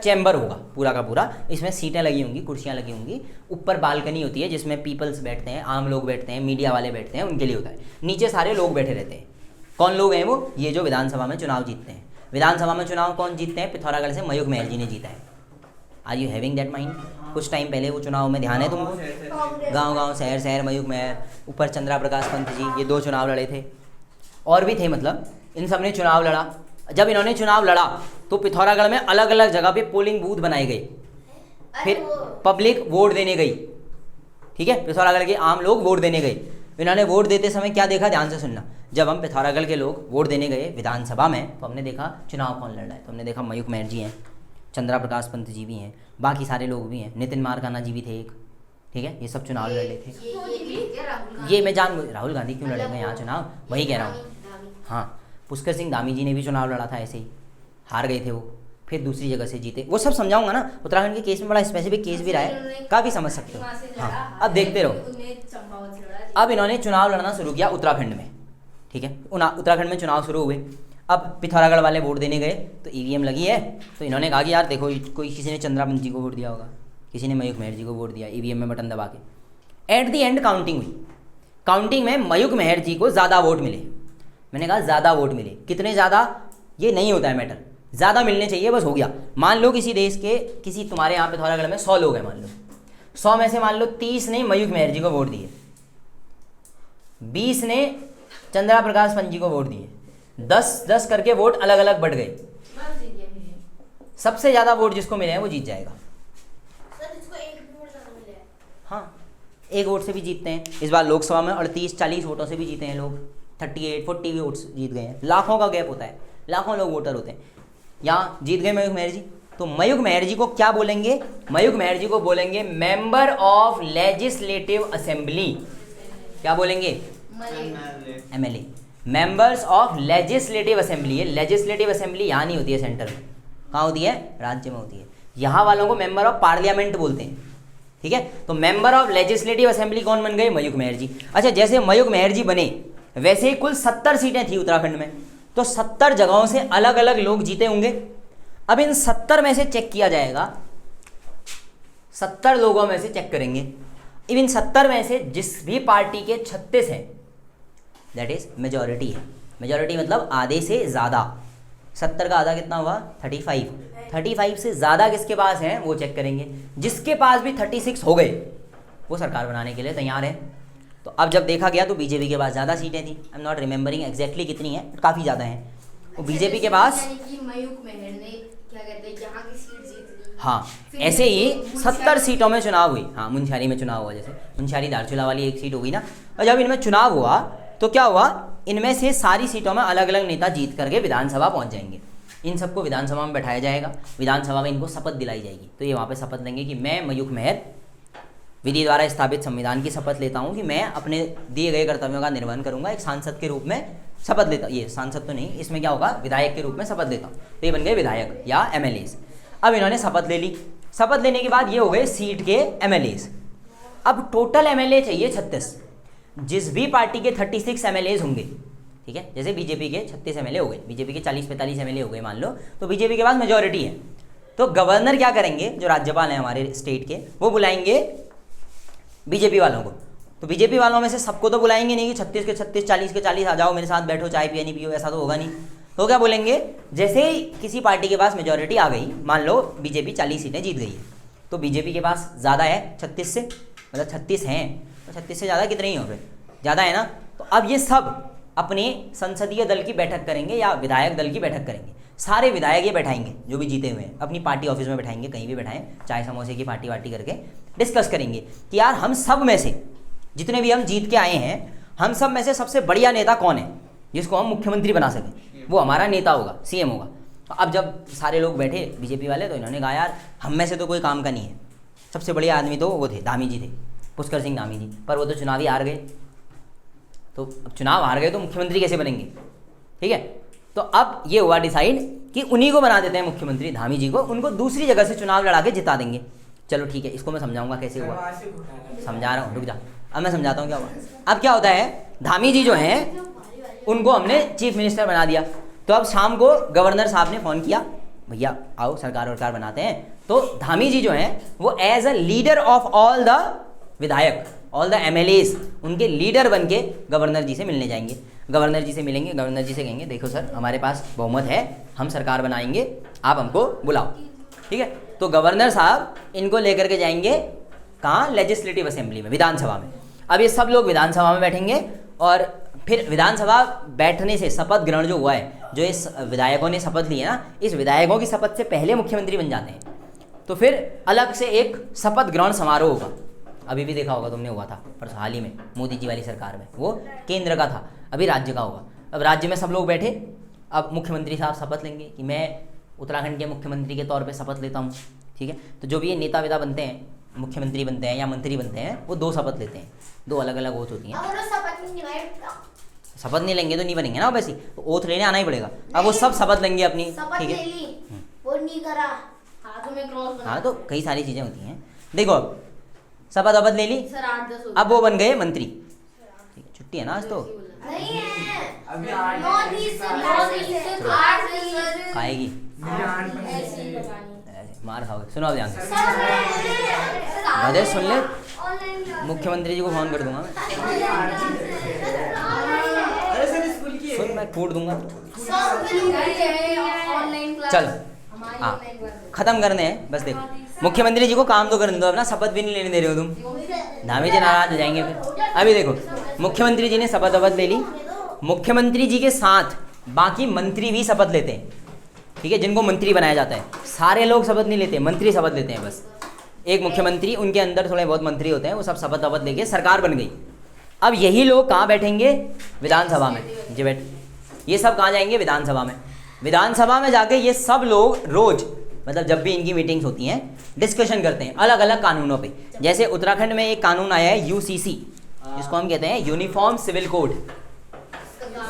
चैम्बर होगा पूरा का पूरा, इसमें सीटें लगी होंगी, कुर्सियाँ लगी होंगी, ऊपर बालकनी होती है जिसमें पीपल्स बैठते हैं, आम लोग बैठते हैं, मीडिया वाले बैठते हैं, उनके लिए होता है। नीचे सारे लोग बैठे रहते हैं। कौन लोग हैं वो? ये जो विधानसभा में चुनाव जीतते हैं। विधानसभा में चुनाव कौन जीतते हैं? पिथौरागढ़ से मयूख महर जी ने जीता है। Are you having that mind? कुछ टाइम पहले वो चुनाव में ध्यान है तुमको? गांव शहर शहर मयूख महर, ऊपर चंद्रा प्रकाश पंत जी, ये 2 चुनाव लड़े थे। और भी थे, मतलब इन सब ने चुनाव लड़ा। जब इन्होंने चुनाव लड़ा तो पिथौरागढ़ में अलग अलग जगह पे पोलिंग बूथ बनाए गए, फिर पब्लिक वोट देने गई। ठीक है, पिथौरागढ़ के आम लोग वोट देने गए। इन्होंने वोट देते समय क्या देखा, ध्यान से सुनना। जब हम पिथौरागढ़ के लोग वोट देने गए विधानसभा में तो हमने देखा चुनाव कौन लड़ रहा है, तो हमने देखा मयूख महर जी हैं, चंद्रा प्रकाश पंत जी भी हैं, बाकी सारे लोग भी हैं, नितिन मारकाना जी भी थे एक। ठीक है, ये सब चुनाव लड़ रहे थे। ये मैं जान, राहुल गांधी क्यों लड़ेंगे यहाँ चुनाव, वही कह रहा हूँ। हाँ, पुष्कर सिंह धामी जी ने भी चुनाव लड़ा था, ऐसे ही हार गए थे वो, फिर दूसरी जगह से जीते। वो सब समझाऊंगा ना। उत्तराखंड के केस में बड़ा स्पेसिफिक केस भी रहा है, काफ़ी समझ सकते हो। हाँ, अब देखते रहो। अब इन्होंने चुनाव लड़ना शुरू किया उत्तराखंड में। ठीक है, उत्तराखंड में चुनाव शुरू हुए। अब पिथौरागढ़ वाले वोट देने गए तो ईवीएम लगी है, तो इन्होंने कहा कि यार देखो, कोई किसी ने चंद्रा पंत जी को वोट दिया होगा, किसी ने मयूख महर जी को वोट दिया, ईवीएम में बटन दबा के। एट दी एंड काउंटिंग हुई। काउंटिंग में मयूख महर जी को ज़्यादा वोट मिले। मैंने कहा ज़्यादा वोट मिले, कितने ज़्यादा ये नहीं होता है मैटर, ज़्यादा मिलने चाहिए, बस हो गया। मान लो किसी देश के, किसी तुम्हारे यहाँ पिथौरागढ़ में 100 लोग हैं, मान लो 100 में से मान लो 30 ने मयूख महर जी को वोट दिए, 20 ने चंद्रा प्रकाश पंत जी को वोट दिए, 10-10 करके वोट अलग अलग बढ़ गए। सबसे ज़्यादा वोट जिसको मिले हैं वो जीत जाएगा। हाँ, एक वोट से भी जीतते हैं। इस बार लोकसभा में 38-40 वोटों से भी जीते हैं लोग, 38-40 वोट्स जीत गए हैं। लाखों का गैप होता है, लाखों लोग वोटर होते हैं। यहाँ जीत गए मयूख महर जी, तो मयूख महर जी को क्या बोलेंगे? मयूख महर जी को बोलेंगे मेंबर ऑफ लेजिस्लेटिव असेंबली। क्या बोलेंगे? MLA, members of legislative assembly. Legislative assembly यहाँ नहीं होती है सेंटर में, कहाँ होती है? राज्य में होती है। यहाँ वालों को मेंबर ऑफ पार्लियामेंट बोलते हैं। ठीक है, तो मेंबर ऑफ लेजिस्लेटिव असेंबली कौन बन गए? मयूख महर जी। अच्छा, जैसे मयूख महर जी बने वैसे ही कुल 70 सीटें थी उत्तराखंड में, तो 70 जगहों से अलग अलग लोग जीते होंगे। अब इन 70 में से चेक किया जाएगा, 70 लोगों में से चेक करेंगे। अब इन 70 में से जिस भी पार्टी के 36 हैं, दैट इज मेजॉरिटी है। मेजॉरिटी मतलब आधे से ज़्यादा। 70 का आधा कितना हुआ? 35 से ज़्यादा किसके पास हैं वो चेक करेंगे। जिसके पास भी 36 हो गए वो सरकार बनाने के लिए तैयार है। तो अब जब देखा गया तो बीजेपी के पास ज़्यादा सीटें थी। I am not remembering exactly कितनी है, काफ़ी ज़्यादा हैं। वो बीजेपी के पास, मयूख महर ने क्या कहते हैं यहाँ की सीट जीत ली। हाँ, ऐसे ही 70 सीटों में चुनाव हुई। हाँ, मुनस्यारी में चुनाव हुआ, जैसे मुनस्यारी धारचूला वाली एक सीट हो गई ना। और जब इनमें चुनाव हुआ तो क्या हुआ, इनमें से सारी सीटों में अलग अलग नेता जीत करके विधानसभा पहुँच जाएंगे। इन सबको विधानसभा में बैठाया जाएगा, विधानसभा में इनको शपथ दिलाई जाएगी। तो ये वहाँ पे शपथ लेंगे कि मैं मयूख महर विधि द्वारा स्थापित संविधान की शपथ लेता हूँ कि मैं अपने दिए गए कर्तव्यों का निर्वहन करूँगा, एक सांसद के रूप में शपथ लेता हूँ। ये सांसद तो नहीं, इसमें क्या होगा, विधायक के रूप में शपथ लेता हूँ। तो ये बन गए विधायक या MLAs। अब इन्होंने शपथ ले ली। शपथ लेने के बाद ये हो गए सीट के MLAs। अब टोटल MLA चाहिए 36। जिस भी पार्टी के 36 MLAs होंगे, ठीक है, जैसे बीजेपी के 36 MLA हो गए, बीजेपी के 40-45 MLA हो गए मान लो, तो बीजेपी के पास मेजॉरिटी है। तो गवर्नर क्या करेंगे, जो राज्यपाल हैं हमारे स्टेट के, वो बुलाएंगे बीजेपी वालों को। तो बीजेपी वालों में से सबको तो बुलाएंगे नहीं कि 36 के 36, 40 के 40 आ जाओ मेरे साथ बैठो, चाय पिया नहीं पियो, ऐसा तो होगा नहीं। तो क्या बोलेंगे, जैसे ही किसी पार्टी के पास मेजॉरिटी आ गई, मान लो बीजेपी 40 सीटें जीत गई है, तो बीजेपी के पास ज़्यादा है 36 से, मतलब 36 हैं, तो 36 से ज़्यादा कितने ही हो गए, ज़्यादा है ना। तो अब ये सब अपने संसदीय दल की बैठक करेंगे या विधायक दल की बैठक करेंगे। सारे विधायक ये बैठाएंगे जो भी जीते हुए हैं, अपनी पार्टी ऑफिस में बैठाएंगे, कहीं भी बैठाएं, चाय समोसे की पार्टी वार्टी करके डिस्कस करेंगे कि यार हम सब में से जितने भी हम जीत के आए हैं, हम सब में से सबसे बढ़िया नेता कौन है जिसको हम मुख्यमंत्री बना सकें, वो हमारा नेता होगा, CM होगा। तो अब जब सारे लोग बैठे बीजेपी वाले, तो इन्होंने कहा यार हम में से तो कोई काम का नहीं है, सबसे बढ़िया आदमी तो वो थे, धामी जी थे, पुष्कर सिंह धामी जी, पर वो तो चुनावी हार गए। तो अब चुनाव हार गए तो मुख्यमंत्री कैसे बनेंगे, ठीक है। तो अब ये हुआ डिसाइड कि उन्हीं को बना देते हैं मुख्यमंत्री, धामी जी को, उनको दूसरी जगह से चुनाव लड़ा के जिता देंगे। चलो ठीक है, इसको मैं समझाऊंगा कैसे हुआ, वहाँ से घुटाना। समझा रहा हूँ, रुक जा, अब मैं समझाता हूँ क्या हुआ। अब क्या होता है, धामी जी जो हैं उनको हमने चीफ मिनिस्टर बना दिया, तो अब शाम को गवर्नर साहब ने फ़ोन किया, भैया आओ सरकार वरकार बनाते हैं। तो धामी जी जो हैं वो as a leader of all the vidhayak, all the MLAs, उनके लीडर बन के गवर्नर जी से मिलने जाएंगे। गवर्नर जी से मिलेंगे, गवर्नर जी से कहेंगे देखो सर हमारे पास बहुमत है, हम सरकार बनाएंगे, आप हमको बुलाओ, ठीक है। तो गवर्नर साहब इनको लेकर के जाएंगे कहाँ, लेजिस्लेटिव असेंबली में, विधानसभा में। अब ये सब लोग विधानसभा में बैठेंगे और फिर विधानसभा बैठने से शपथ ग्रहण जो हुआ है, जो इस विधायकों ने शपथ ली है ना, इस विधायकों की शपथ से पहले मुख्यमंत्री बन जाते हैं। तो फिर अलग से एक शपथ ग्रहण समारोह होगा, अभी भी देखा होगा तुमने, हुआ था पर हाल ही में मोदी जी वाली सरकार में, वो केंद्र का था, अभी राज्य का होगा। अब राज्य में सब लोग बैठे, अब मुख्यमंत्री साहब शपथ लेंगे कि मैं उत्तराखंड के मुख्यमंत्री के तौर पे शपथ लेता हूँ, ठीक है। तो जो भी ये नेता वेता बनते हैं, मुख्यमंत्री बनते हैं या मंत्री बनते हैं, वो 2 शपथ लेते हैं, 2 अलग अलग ओथ होती हैं। शपथ नहीं लेंगे तो नहीं बनेंगे ना वैसे, तो ओथ लेने आना ही पड़ेगा। अब वो सब शपथ लेंगे अपनी, ठीक है। वो नहीं करा, हाथों में क्रॉस बना। हाँ, तो कई सारी चीज़ें होती हैं। देखो अब शपथ वपथ ले ली, सर 8-10 हो अब वो बन गए मंत्री, ठीक है। छुट्टी है ना आज तो, नहीं है अभी 8 खाएगी, ऐसे ही पता नहीं। ऐसे मार खाओगे। सुनो अब ध्यान से, सर बधे सुन ले, ऑनलाइन मुख्यमंत्री जी को फोन कर दूंगा मैं, अरे सर स्कूल की है। सुन मैं कूट दूंगा। ऑनलाइन क्लास चलो हमारी हाँ, ऑनलाइन क्लास खत्म करने हैं बस। देखो मुख्यमंत्री जी को काम तो करने दो, अपना शपथ भी नहीं लेने दे रहे हो तुम, धामी जी नाराज हो जाएंगे फिर। अभी देखो मुख्यमंत्री जी ने शपथ वपथ ले ली, मुख्यमंत्री जी के साथ बाकी मंत्री भी शपथ लेते हैं, ठीक है। जिनको मंत्री बनाया जाता है, सारे लोग शपथ नहीं लेते, मंत्री शपथ लेते हैं बस। एक मुख्यमंत्री, उनके अंदर थोड़े बहुत मंत्री होते हैं, वो सब शपथ वपथ लेके सरकार बन गई। अब यही लोग कहाँ बैठेंगे, विधानसभा में जी बैठ, ये सब कहाँ जाएंगे, विधानसभा में। विधानसभा में जाके ये सब लोग रोज, मतलब जब भी इनकी मीटिंग्स होती हैं, डिस्कशन करते हैं अलग अलग कानूनों पे। जैसे उत्तराखंड में एक कानून आया है यूसीसी, जिसको हम कहते हैं uniform civil code,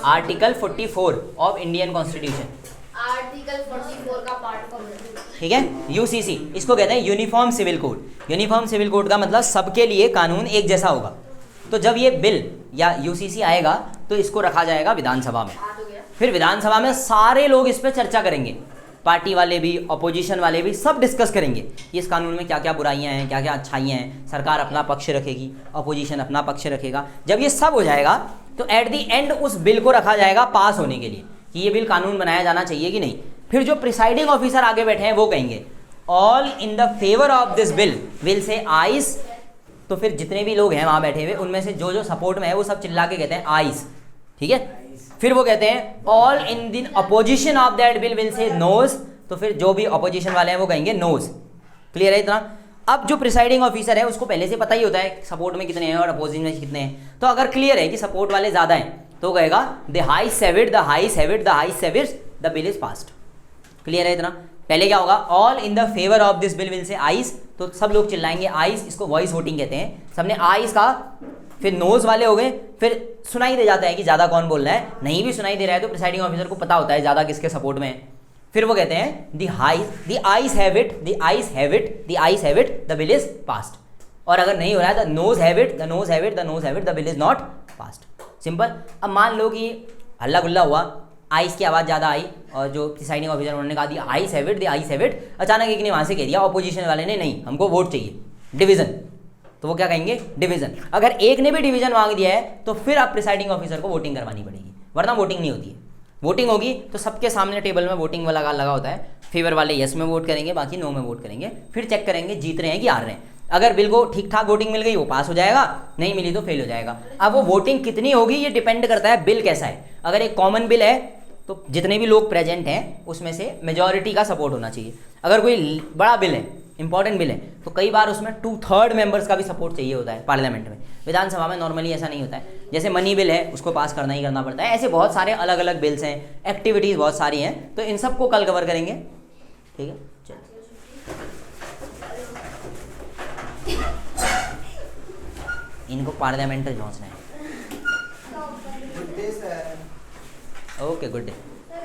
article 44 of Indian constitution, article 44 का पार्ट कवर, ठीक है। यूसीसी इसको कहते हैं uniform civil code. Uniform civil code का मतलब सबके लिए कानून एक जैसा होगा। तो जब ये बिल या यूसीसी आएगा तो इसको रखा जाएगा विधानसभा में, आ तो गया। फिर विधानसभा में सारे लोग इस पर चर्चा करेंगे, पार्टी वाले भी, अपोजिशन वाले भी, सब डिस्कस करेंगे कि इस कानून में क्या क्या बुराइयां हैं, क्या क्या अच्छाइयां हैं। सरकार अपना पक्ष रखेगी, अपोजिशन अपना पक्ष रखेगा। जब ये सब हो जाएगा तो एट दी एंड उस बिल को रखा जाएगा पास होने के लिए कि ये बिल कानून बनाया जाना चाहिए कि नहीं। फिर जो प्रिसाइडिंग ऑफिसर आगे बैठे हैं वो कहेंगे all in the favour of this bill will say ayes. तो फिर जितने भी लोग हैं वहाँ बैठे हुए, उनमें से जो जो सपोर्ट में है वो सब चिल्ला के कहते हैं आइस, ठीक है। फिर वो कहते हैं all in then opposition of that bill will say noes. तो फिर जो भी अपोजिशन वाले हैं वो कहेंगे नोज। क्लियर है इतना। अब जो प्रिसाइडिंग ऑफिसर है उसको पहले से पता ही होता है सपोर्ट में कितने हैं और अपोजिशन में कितने हैं। तो अगर क्लियर है कि सपोर्ट वाले ज़्यादा हैं तो कहेगा the ayes have it, the ayes have it, the ayes have it, the bill is passed. Clear है इतना। पहले क्या होगा, all in the favour of this bill will say ayes, तो सब लोग चिल्लाएंगे आइस। इसको वॉइस वोटिंग कहते हैं। सबने आइस कहा, फिर नोज वाले हो गए, फिर सुनाई दे जाता है कि ज़्यादा कौन बोल रहा है। नहीं भी सुनाई दे रहा है तो प्रिसाइडिंग ऑफिसर को पता होता है ज़्यादा किसके सपोर्ट में है। फिर वो कहते हैं the ayes have it, the ayes have it, the ayes have it, the bill is passed. और अगर नहीं हो रहा है the nose have it, the nose have it, the nose have it, the bill is not passed. Simple. अब मान लो कि हल्ला गुल्ला हुआ, आइस की आवाज़ ज़्यादा आई और जो प्रिसाइडिंग ऑफिसर उन्होंने कहा the ayes have it, the ayes have it. अचानक एक ने वहाँ से कह दिया अपोजिशन वाले ने, नहीं हमको वोट चाहिए, डिवीज़न। तो वो क्या कहेंगे, डिवीज़न। अगर एक ने भी डिवीज़न मांग दिया है तो फिर आप प्रिसाइडिंग ऑफिसर को वोटिंग करवानी पड़ेगी, वरना वोटिंग नहीं होती है। वोटिंग होगी तो सबके सामने टेबल में वोटिंग वाला लगा होता है। फेवर वाले यस में वोट करेंगे, बाकी नो में वोट करेंगे। फिर चेक करेंगे जीत रहे हैं कि हार रहे हैं। अगर बिल को ठीक ठाक वोटिंग मिल गई वो पास हो जाएगा, नहीं मिली तो फेल हो जाएगा। अब वो वोटिंग कितनी होगी ये डिपेंड करता है बिल कैसा है। अगर एक कॉमन बिल है तो जितने भी लोग प्रेजेंट हैं उसमें से मेजॉरिटी का सपोर्ट होना चाहिए। अगर कोई बड़ा बिल है, इंपॉर्टेंट बिल है, तो कई बार उसमें 2/3 मेंबर्स का भी सपोर्ट चाहिए होता है पार्लियामेंट में। विधानसभा में नॉर्मली ऐसा नहीं होता है। जैसे मनी बिल है उसको पास करना ही करना पड़ता है। ऐसे बहुत सारे अलग अलग बिल्स हैं, एक्टिविटीज़ बहुत सारी हैं, तो इन सबको कल कवर करेंगे। ठीक है, चलो। इनको पार्लियामेंट पहुँचना है। Okay, good day.